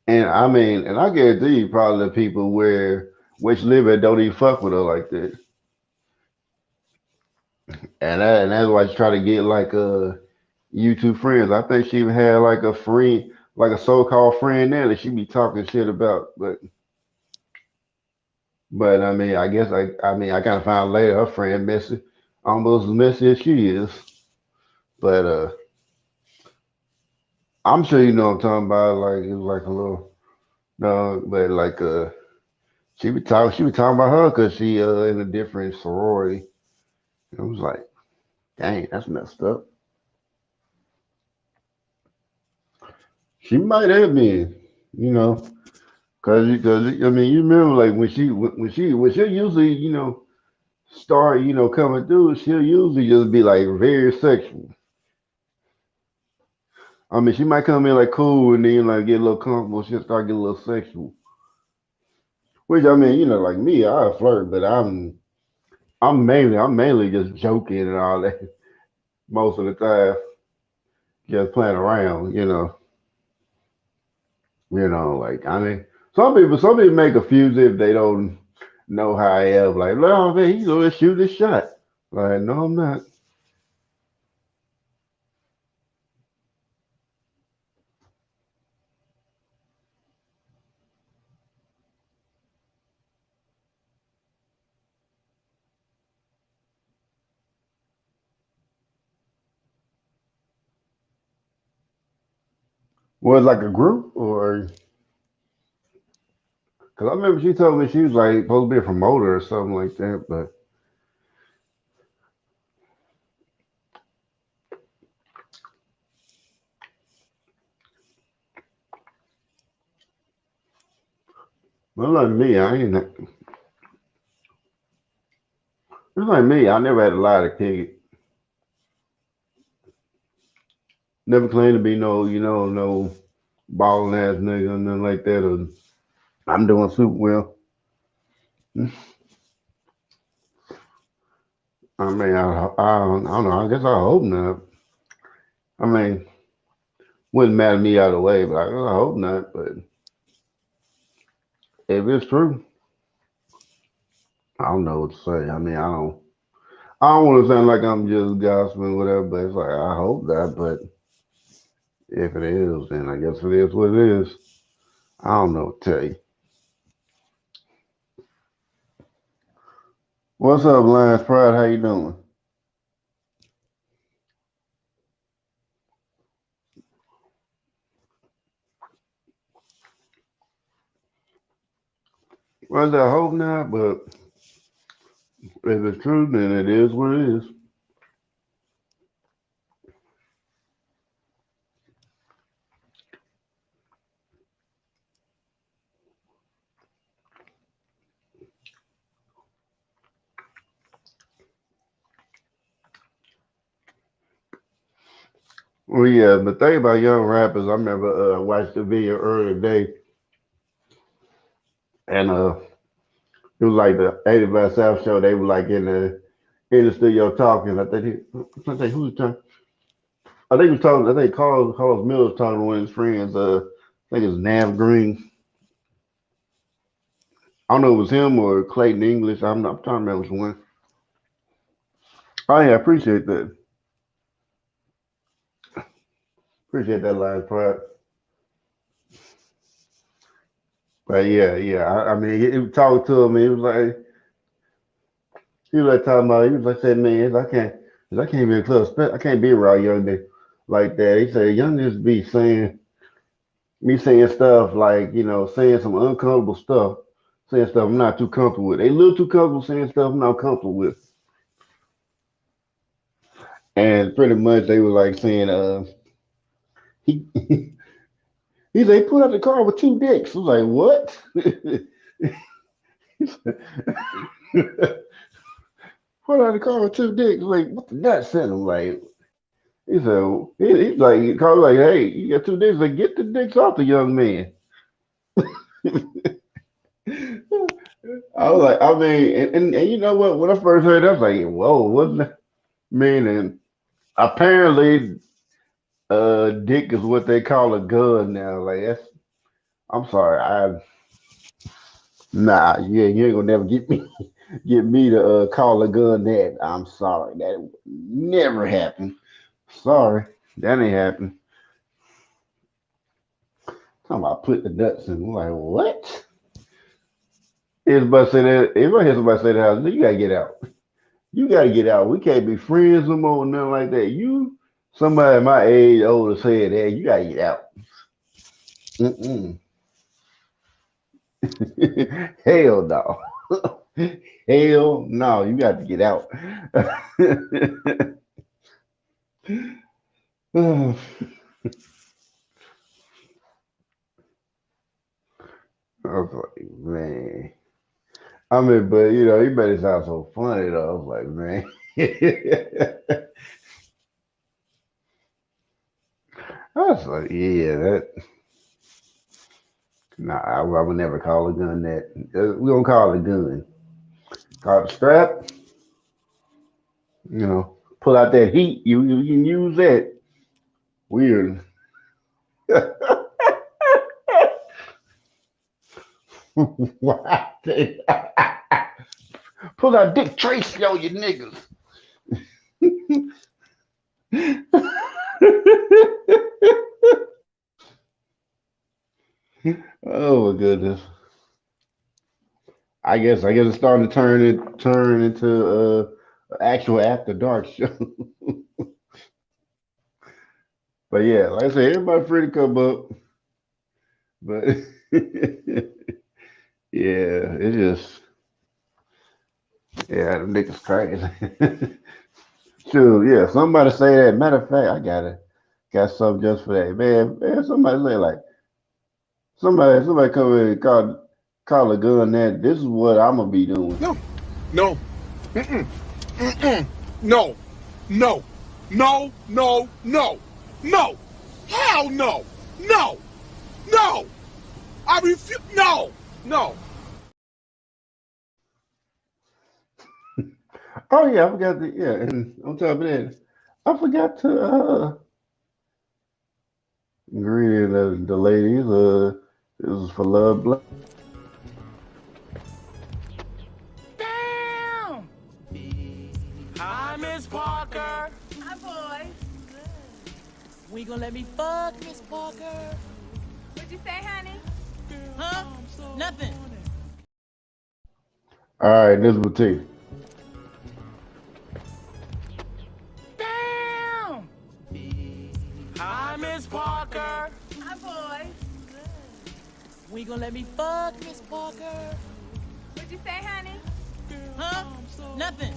[SPEAKER 1] and I mean, and I guarantee you, probably the people where which live it don't even fuck with her like that, and that's why she try to get like YouTube friends. I think she even had like a friend, like a so-called friend there that she be talking shit about, but I mean, I kind of found later her friend messy, almost as messy as she is. But I'm sure you know what I'm talking about. Like it was like a little no, but like she be talking about her because she in a different sorority. And I was like, dang, that's messed up. She might have been, you know, because I mean you remember like when she usually start coming through, she'll usually just be like very sexual. I mean, she might come in like cool and then like get a little comfortable. She'll start getting a little sexual. Which I mean, like me, I flirt, but I'm mainly just joking and all that most of the time, just playing around. Like I mean, some people make a fuse if they don't know how I am. Like, no, man, he's gonna shoot this shot. Like, no, I'm not. Was it like a group or? Because I remember she told me she was like supposed to be a promoter or something like that, but. Well, like me, I ain't. It's like me. I never had a lot of ticket. Never claimed to be no balling ass nigga or nothing like that. Or I'm doing super well. I mean, I don't know. I guess I hope not. I mean, wouldn't matter me either way, but I hope not. But if it's true, I don't know what to say. I mean, I don't want to sound like I'm just gossiping, whatever. But it's like I hope that. But if it is, then I guess it is what it is. I don't know what to tell you. What's up, Lions Pride? How you doing? Well, I hope not. But if it's true, then it is what it is. Well, yeah, but thing about young rappers, I remember watched the video earlier today, and it was like the 85 South show. They were like in the studio talking. I think who was talking? I think he was talking. I think Carlos Miller was talking to one of his friends. I think it's Nav Green. I don't know if it was him or Clayton English. I'm trying to remember which one. Oh yeah, I appreciate that. Appreciate that last part. But yeah, yeah. I mean, he talked to him. He was like talking about. He was like saying, man, I can't be a club. I can't be around young niggas like that. He said young niggas be saying, Me saying stuff like, saying some uncomfortable stuff, saying stuff I'm not too comfortable with. They a little too comfortable saying stuff I'm not comfortable with. And pretty much they were like saying, he he said he put out the car with two dicks. I was like, what? Put out the car with two dicks. Like, what the nuts in him? Like, he said, he's like, he called like, hey, you got two dicks. Like, get the dicks off the young man. I was like, I mean, and you know what? When I first heard that, I was like, whoa, wasn't that meaning? Apparently, dick is what they call a gun now. Like, I'm sorry, nah, yeah, you ain't gonna never get me to call a gun that. I'm sorry, that never happened. Sorry, that ain't happened. Talking about put the nuts in. I'm like, what? Everybody say that. If I hear somebody say that, you gotta get out. You gotta get out. We can't be friends no more, nothing like that. Somebody my age, older, said that. You gotta get out. Mm-mm. Hell no. Hell no. You got to get out. I was like, man. I mean, but he made it sound so funny though. I was like, man. I was like, yeah, nah, I would never call a gun that. We don't call it a gun. Call it a strap. Pull out that heat. You can use that. Weird. What? Pull out Dick Tracy on you niggas. Oh my goodness. I guess it's starting to turn into actual after dark show. But yeah, like I said, everybody free to come up. But yeah, it just yeah, them niggas crazy. Sure, yeah. Somebody say that. Matter of fact, I got something just for that. Man, somebody say like somebody come in and call a gun that this is what I'm gonna be doing.
[SPEAKER 2] No, no, mm-mm, mm-mm, no, no, no, no, no, no, hell no, no, no, I refuse, no, no.
[SPEAKER 1] Oh yeah, I forgot to yeah, and on top of that, I forgot to greet the ladies. This is for love.
[SPEAKER 3] Damn! Hi, Miss Parker. Hi, boys. We gonna let me fuck, Miss Parker?
[SPEAKER 4] What'd you say, honey?
[SPEAKER 3] Huh? Nothing.
[SPEAKER 1] All right, this is T.
[SPEAKER 3] Damn! Hi, Miss Parker.
[SPEAKER 4] Hi, boys.
[SPEAKER 3] We gonna let me fuck, Miss Parker?
[SPEAKER 4] What'd you say, honey?
[SPEAKER 3] Huh? Nothing.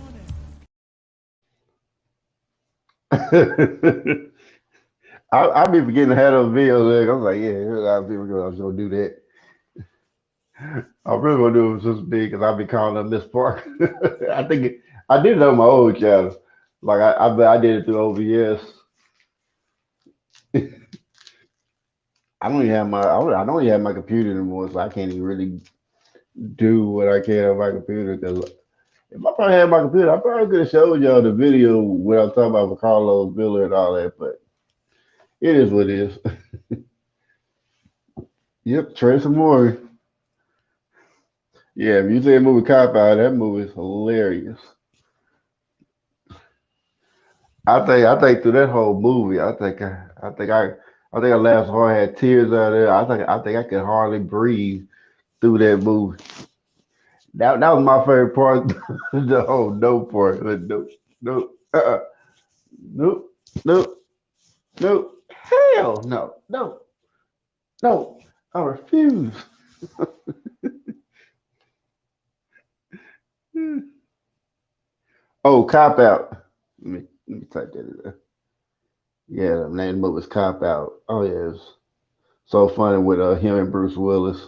[SPEAKER 1] I be forgetting to have those videos. Like, I'm like, yeah, here's a lot of people I was gonna do that. I really want to do it with Sister B because I be calling her Miss Park. I think I did it on my old channel. Like I did it through OBS. I don't even have my computer anymore, so I can't even really do what I can on my computer. Because if I probably had my computer, I probably could have showed y'all the video when I was talking about for Carlos Miller and all that. But it is what it is. Yep, Tracy Morgan. Yeah, if you see a movie Cop Out, that movie is hilarious. I think through that whole movie, I think I laughed hard, had tears out there. I think I could hardly breathe through that movie. That was my favorite part, the whole no part. But nope, nope, nope, nope, nope. Hell no, no. No, I refuse. Oh, Cop Out. Let me type that in there. Yeah, the name of the movie was Cop Out. Oh yeah, it's so funny with him and Bruce Willis.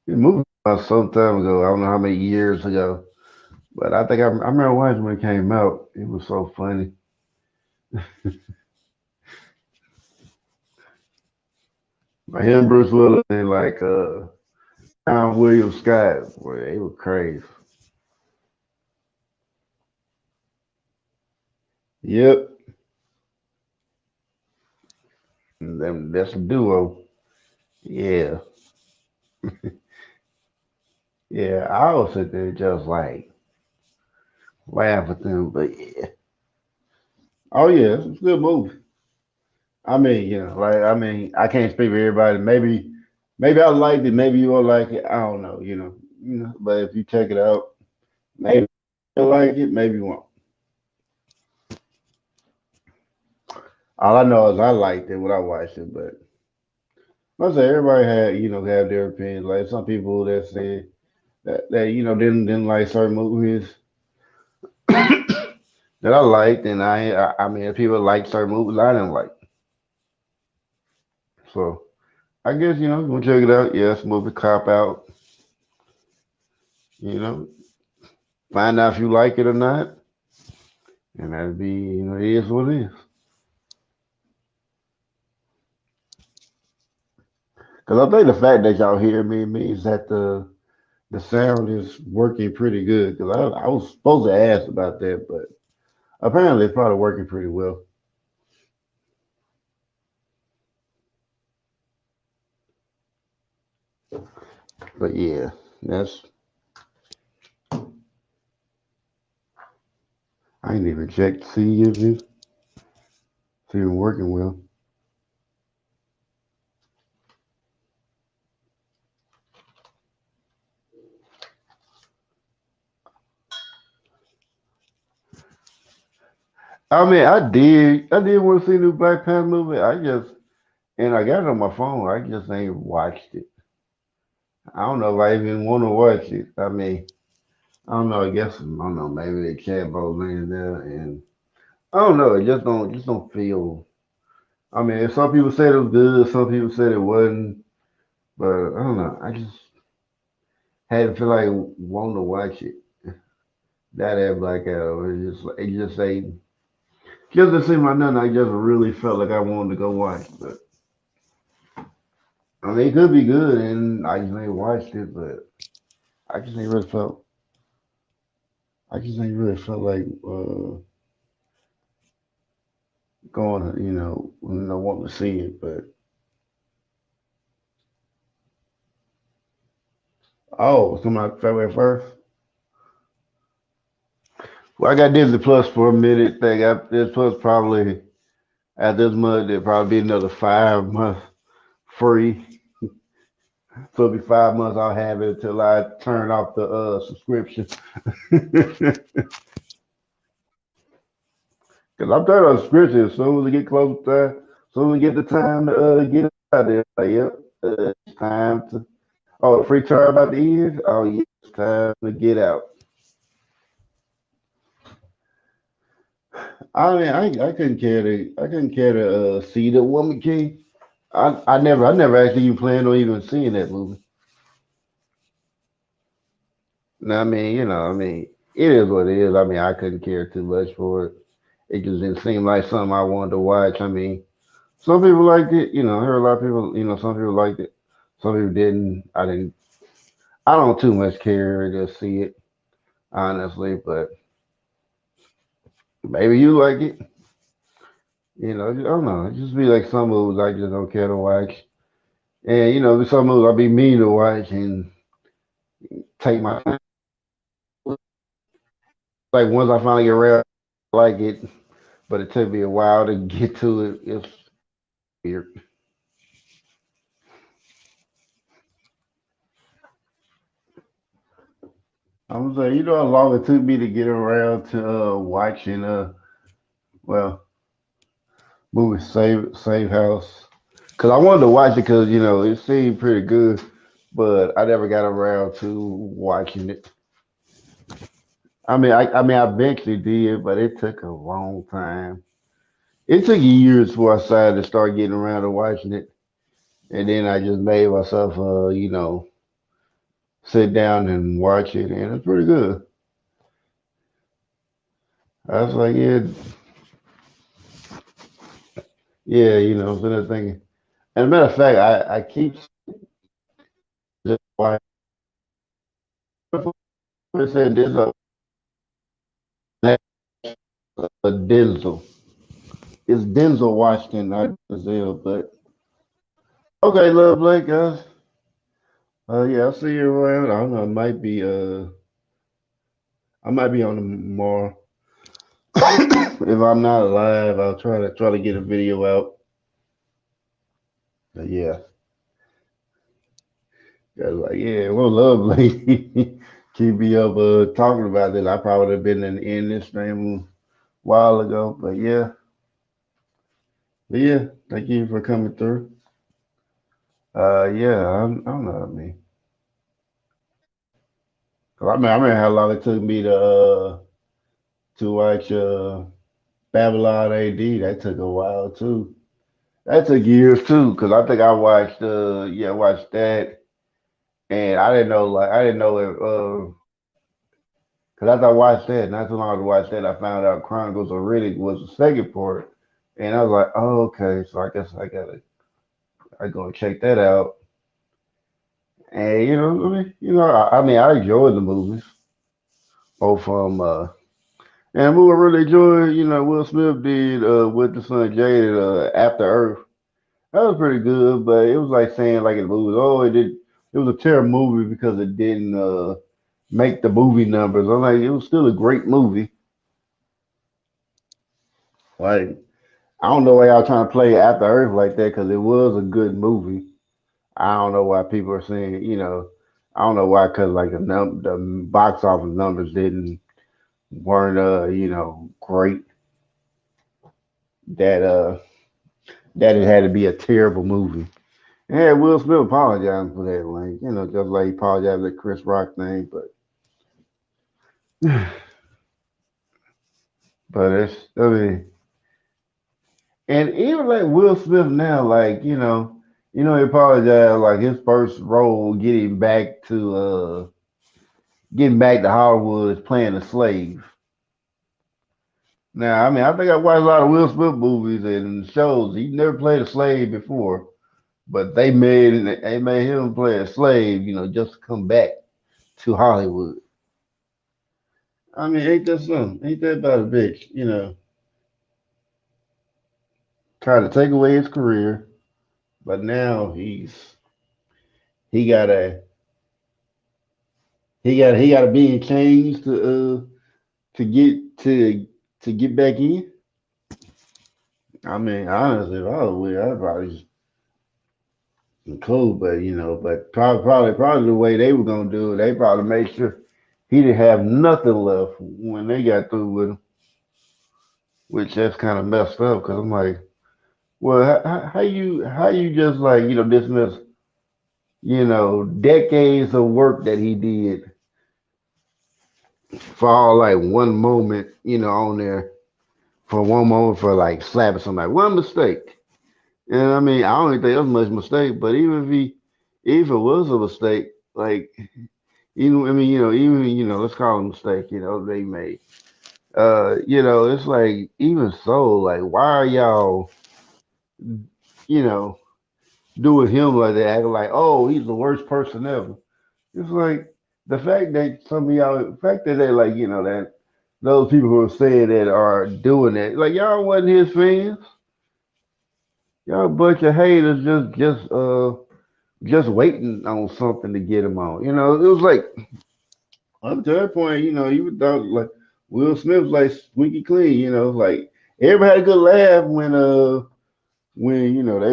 [SPEAKER 1] The movie was some time ago. I don't know how many years ago, but I think I remember watching when it came out. It was so funny. But him and Bruce Willis and like John William Scott, boy, they were crazy. Yep, and them that's a duo. Yeah, yeah. I always sit there just like laugh at them, but yeah. Oh yeah, it's a good movie. I mean, I can't speak for everybody. Maybe I liked it. Maybe you will like it. I don't know. But if you check it out, maybe you'll like it. Maybe you won't. All I know is I liked it when I watched it. But I say everybody have their opinions. Like some people that say that didn't like certain movies that I liked, and I mean, if people like certain movies I didn't like. So I guess you want to check it out. Yes, movie Cop Out. You know, find out if you like it or not. And that'd be, it is what it is. Because I think the fact that y'all hear me means that the sound is working pretty good. Because I was supposed to ask about that, but apparently it's probably working pretty well. But yeah, that's I ain't even checked to see if it's even working well. I mean, I did want to see the new Black Panther movie. And I got it on my phone. I just ain't watched it. I don't know if I even want to watch it. I mean, I don't know. I guess I don't know. Maybe the cat boat in there, and I don't know. It just don't feel. I mean, some people said it was good. Some people said it wasn't. But I don't know. I just had to feel like wanting to watch it. That had Black Arrow. It just ain't. Just didn't seem like nothing. I just really felt like I wanted to go watch. But I mean, it could be good, and I just ain't watched it. But I just ain't really felt. I just ain't really felt like going. Wanting to see it. But oh, it's coming out February 1st. Well, I got Disney Plus for a minute. They got this Plus probably at this month. There'll probably be another 5 months free. So it'll be 5 months. I'll have it until I turn off the subscription. Because I'm turning off subscription as soon as we get close to time. As soon as we get the time to get it out there. Like, yep, it's time to. Oh, the free trial about the end. Oh, yeah, it's time to get out. I mean, I couldn't care to see the Woman King. I never actually even planned on even seeing that movie. No, I mean, it is what it is. I mean, I couldn't care too much for it. It just didn't seem like something I wanted to watch. I mean, some people liked it. I heard a lot of people. Some people liked it. Some people didn't. I didn't. I don't too much care to see it, honestly. But maybe you like it. I don't know. It just be like some movies I just don't care to watch. And there's some movies I'll be mean to watch and take my time. Like once I finally get around, I like it, but it took me a while to get to it. It's weird. I'm saying, you know how long it took me to get around to watching well, movie Save House. Cause I wanted to watch it because it seemed pretty good, but I never got around to watching it. I eventually did, but it took a long time. It took years before I decided to start getting around to watching it, and then I just made myself, sit down and watch it, and it's pretty good. I was like, yeah, yeah, so I'm thinking. And a matter of fact, I keep just watching. It said this Denzel. It's Denzel Washington, not Denzel, but okay, love Blake, guys. Yeah, I'll see you around. I don't know, I might be on tomorrow. If I'm not live, I'll try to get a video out. But yeah, guys, like yeah, well, love Blake. Keep me up talking about this. I probably would have been in this stream a while ago, but yeah, thank you for coming through. Yeah, I don't know. I remember how long it took me to watch Babylon AD. That took a while too. That took years too, because I think I watched watched that, and I didn't know it because after I watched that, not too long after I watched that, I found out Chronicles of Riddick was the second part, and I was like, oh okay, so I guess I go check that out. And I enjoyed the movies, both from and the movie I really enjoyed, Will Smith did with the son Jaded After Earth. That was pretty good, but it was like saying like in the movies, oh, it was a terrible movie because it didn't make the movie numbers. I'm like, it was still a great movie. Like, I don't know why y'all trying to play After Earth like that because it was a good movie. I don't know why people are saying, I don't know why because like the box office numbers didn't weren't great. That that it had to be a terrible movie. Yeah, Will Smith apologized for that, like just like he apologized for the Chris Rock thing, but it's I mean, and even like Will Smith now, like he apologized like his first role getting back to Hollywood is playing a slave. Now, I think I watched a lot of Will Smith movies and shows. He never played a slave before, but they made him play a slave, just to come back to Hollywood. I mean, ain't that something? Ain't that about a bitch? Trying to take away his career, but now he gotta he gotta be in chains to get back in. I mean, honestly, if I was weird, I'd probably just be cool, but but probably the way they were gonna do it, they probably made sure he didn't have nothing left when they got through with him, which that's kind of messed up. Cause I'm like, well, how you just like dismiss decades of work that he did for all like one moment, on there for one moment for like slapping somebody, one mistake. And I mean, I don't think it was much mistake, but even if it was a mistake, like let's call it a mistake, they made. It's like even so, like why are y'all, you know, doing him like that, acting like, oh, he's the worst person ever. It's like the fact that some of y'all, the fact that they like, that those people who are saying that are doing that, like y'all wasn't his fans. Y'all a bunch of haters just waiting on something to get him on. It was like up to that point, you would thought like Will Smith was like squeaky clean, like everybody had a good laugh when they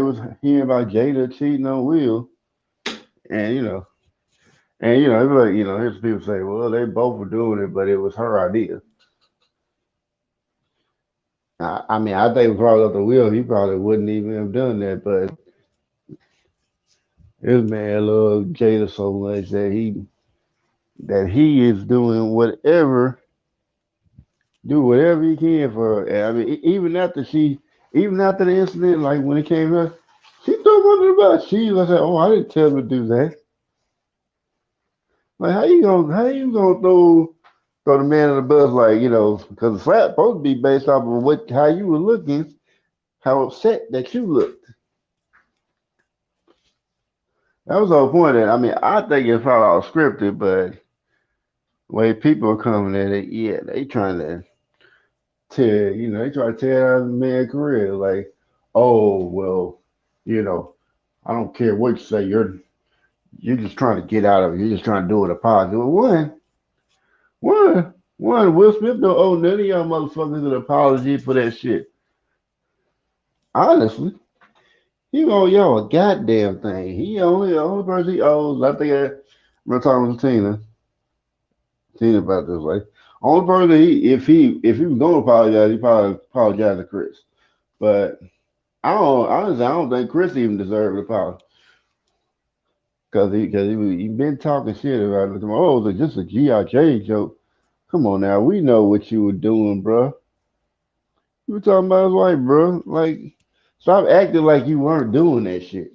[SPEAKER 1] was hearing about Jada cheating on Will, and And it's like here's people say, well, they both were doing it, but it was her idea. I mean, I think probably up the wheel, he probably wouldn't even have done that. But this man loved Jada so much that he is doing whatever, do whatever he can for her. And I mean, even after the incident, like when it came up, she threw him under the bus. She was like, "Oh, I didn't tell him to do that." Like, how you gonna throw the man in the bus like because the slap supposed to be based off of what how you were looking, how upset that you looked. That was the whole point. That I mean, I think it's probably all scripted, but the way people are coming at it, yeah, they trying to they try to tear out the man's career. Like, oh well, you know, I don't care what you say. You're just trying to get out of it. You're just trying to do it a positive. Well, one. Will Smith don't owe none of y'all motherfuckers an apology for that shit. Honestly, he don't owe y'all a goddamn thing. He only the only person he owes. I think I'm talking to Tina about this. Like, only person if he was gonna apologize, he probably apologize to Chris. But I don't think Chris even deserved an apology he been talking shit about it. Oh, it was just a GI Jane joke. Come on now, we know what you were doing, bro. You were talking about his wife, bro. Like, stop acting like you weren't doing that shit.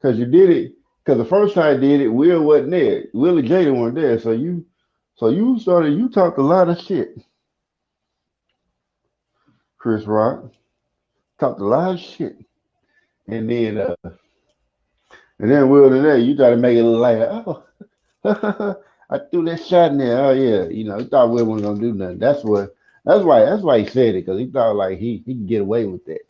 [SPEAKER 1] Cause you did it. Cause the first time you did it, Will wasn't there. Will and Jada weren't there. So you talked a lot of shit, Chris Rock. Talked a lot of shit, and then Will and there, you try to make it look like, oh, I threw that shot in there. Oh yeah, he thought Will wasn't gonna do nothing. That's why he said it because he thought like he could get away with that.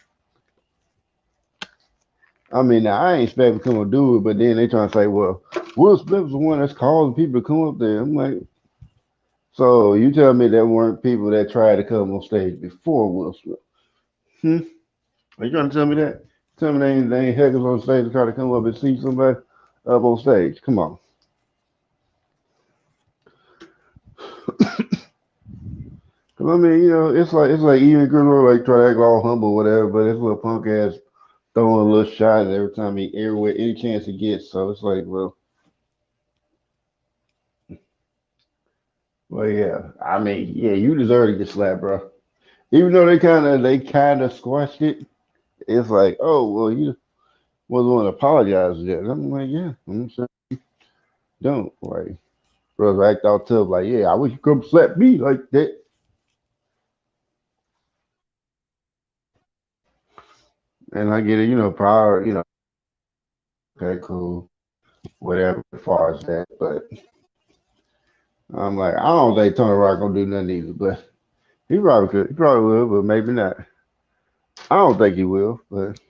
[SPEAKER 1] I mean, now, I ain't expecting him to do it, but then they trying to say, well, Will Smith was the one that's causing people to come up there. I'm like, so you tell me there weren't people that tried to come on stage before Will Smith? Hmm? Are you trying to tell me that? Tell me they ain't heckles on stage to try to come up and see somebody up on stage. Come on. 'Cause I mean, it's like even Grimlow like try to act all humble, whatever, but his little punk ass throwing a little shot every time everywhere any chance he gets. So it's like, well, yeah. I mean, yeah, you deserve to get slapped, bro. Even though they kind of squashed it, it's like, oh well, you wasn't want to apologize yet. I'm like, yeah, I'm sure don't like brother act all tough, like, yeah, I wish you come slap me like that. And I get it, power, okay, cool, whatever as far as that. But I'm like, I don't think Tony Rock gonna do nothing either, but he probably could, he probably will, but maybe not. I don't think he will, but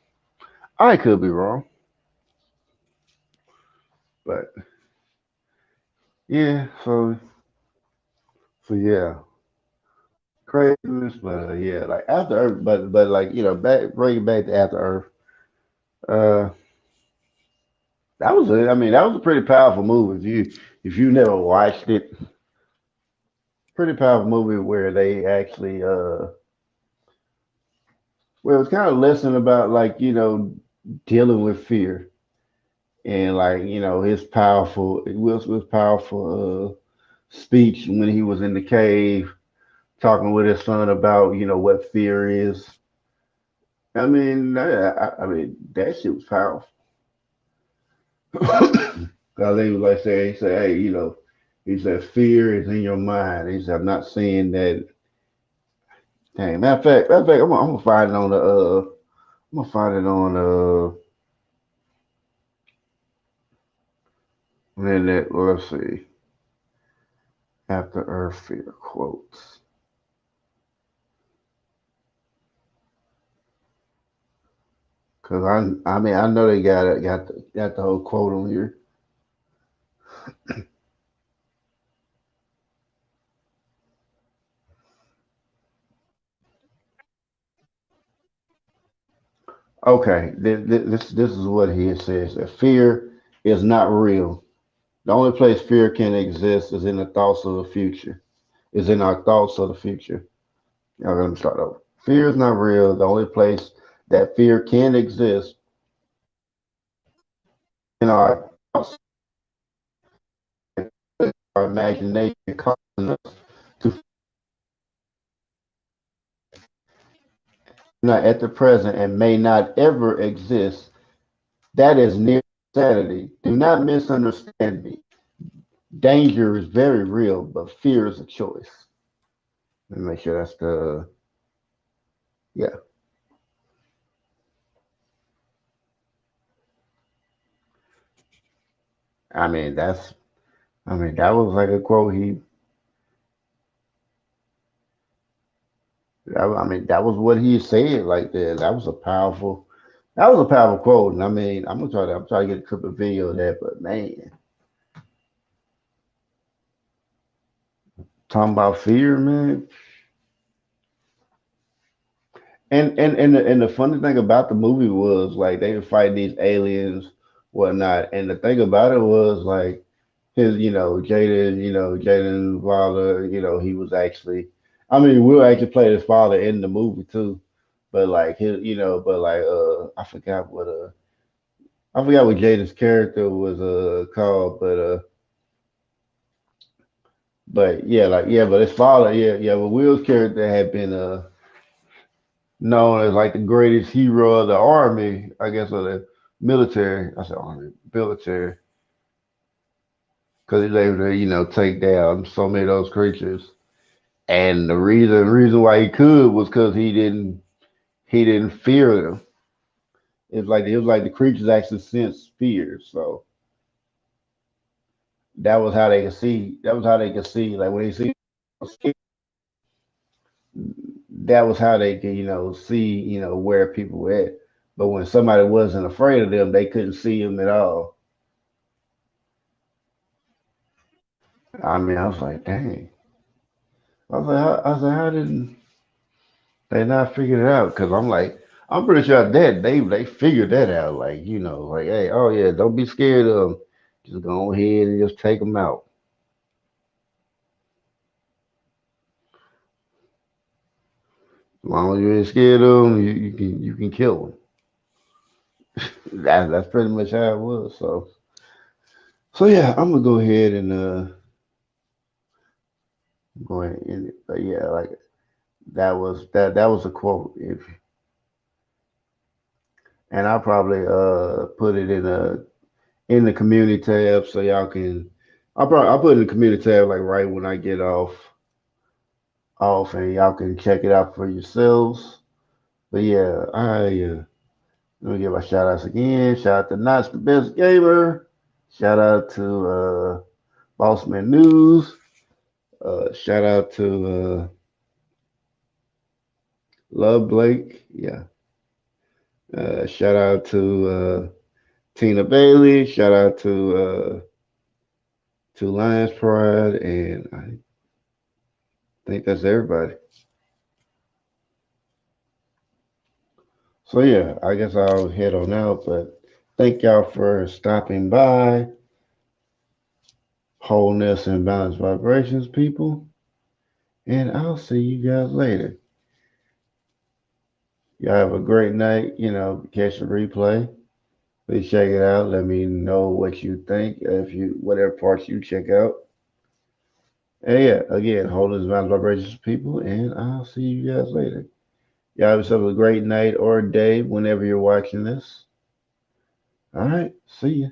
[SPEAKER 1] I could be wrong. But yeah, so yeah, craziness, but yeah, like After Earth, but like back bring it back to After Earth. Uh, I mean, that was a pretty powerful movie. If you never watched it, pretty powerful movie where they actually where it was kind of lesson about like dealing with fear and like his powerful Will Smith's powerful speech when he was in the cave talking with his son about what fear is. I mean, I mean that shit was powerful. Cause they was like say, he said, hey, he said fear is in your mind. He said, I'm not saying that. Dang, matter of fact, I'm gonna find it on I'm gonna find it on internet. Well, let's see, After Earth fear quotes. Cause I mean, I know they got the whole quote on here. Okay, this is what he says. That fear is not real. The only place fear can exist is in the thoughts of the future. Is in our thoughts of the future. Y'all let me start over. Fear is not real. The only place that fear can exist in our thoughts, our imagination, causing us to not at the present and may not ever exist. That is near insanity. Do not misunderstand me. Danger is very real, but fear is a choice. Let me make sure that's the yeah. I mean that's that was like a quote that was what he said like that. That was a powerful quote. And I mean, I'm trying to get a clip of video of that, but man, talking about fear, man. And the funny thing about the movie was like they were fighting these aliens, whatnot. And the thing about it was like his, Jaden's father, he was actually, I mean, Will actually played his father in the movie too, but like his, but like I forgot what Jaden's character was called, but yeah, but his father, but Will's character had been known as like the greatest hero of the army, I guess, or the military. I said army, military, because he was able to, take down so many of those creatures. And the reason why he could was because he didn't fear them. It was like the creatures actually sensed fear. So that was how they could see. That was how they could see. Like when they see, that was how they could, see, where people were at. But when somebody wasn't afraid of them, they couldn't see them at all. I mean, I was like, dang. How did they not figure it out? Because I'm like, I'm pretty sure that they figured that out. Like, like, hey, oh yeah, don't be scared of them. Just go ahead and just take them out. As long as you ain't scared of them, you can kill them. That's pretty much how it was. So yeah, I'm gonna go ahead and go ahead and end it. But yeah, like that was a quote. And I'll probably put it in the community tab so y'all can. I'll put it in the community tab like right when I get off, and y'all can check it out for yourselves. But yeah, let me give my shout outs again. Shout out to Knott's the Best Gamer. Shout out to Bossman News. Shout out to Love Blake. Yeah. Shout out to Tina Bailey. Shout out to Lions Pride, and I think that's everybody. So yeah, I guess I'll head on out. But thank y'all for stopping by. Wholeness and balanced vibrations, people. And I'll see you guys later. Y'all have a great night. Catch the replay. Please check it out. Let me know what you think. Whatever parts you check out. And yeah, again, wholeness and balanced vibrations, people. And I'll see you guys later. Y'all have yourself a great night or day whenever you're watching this. All right. See ya.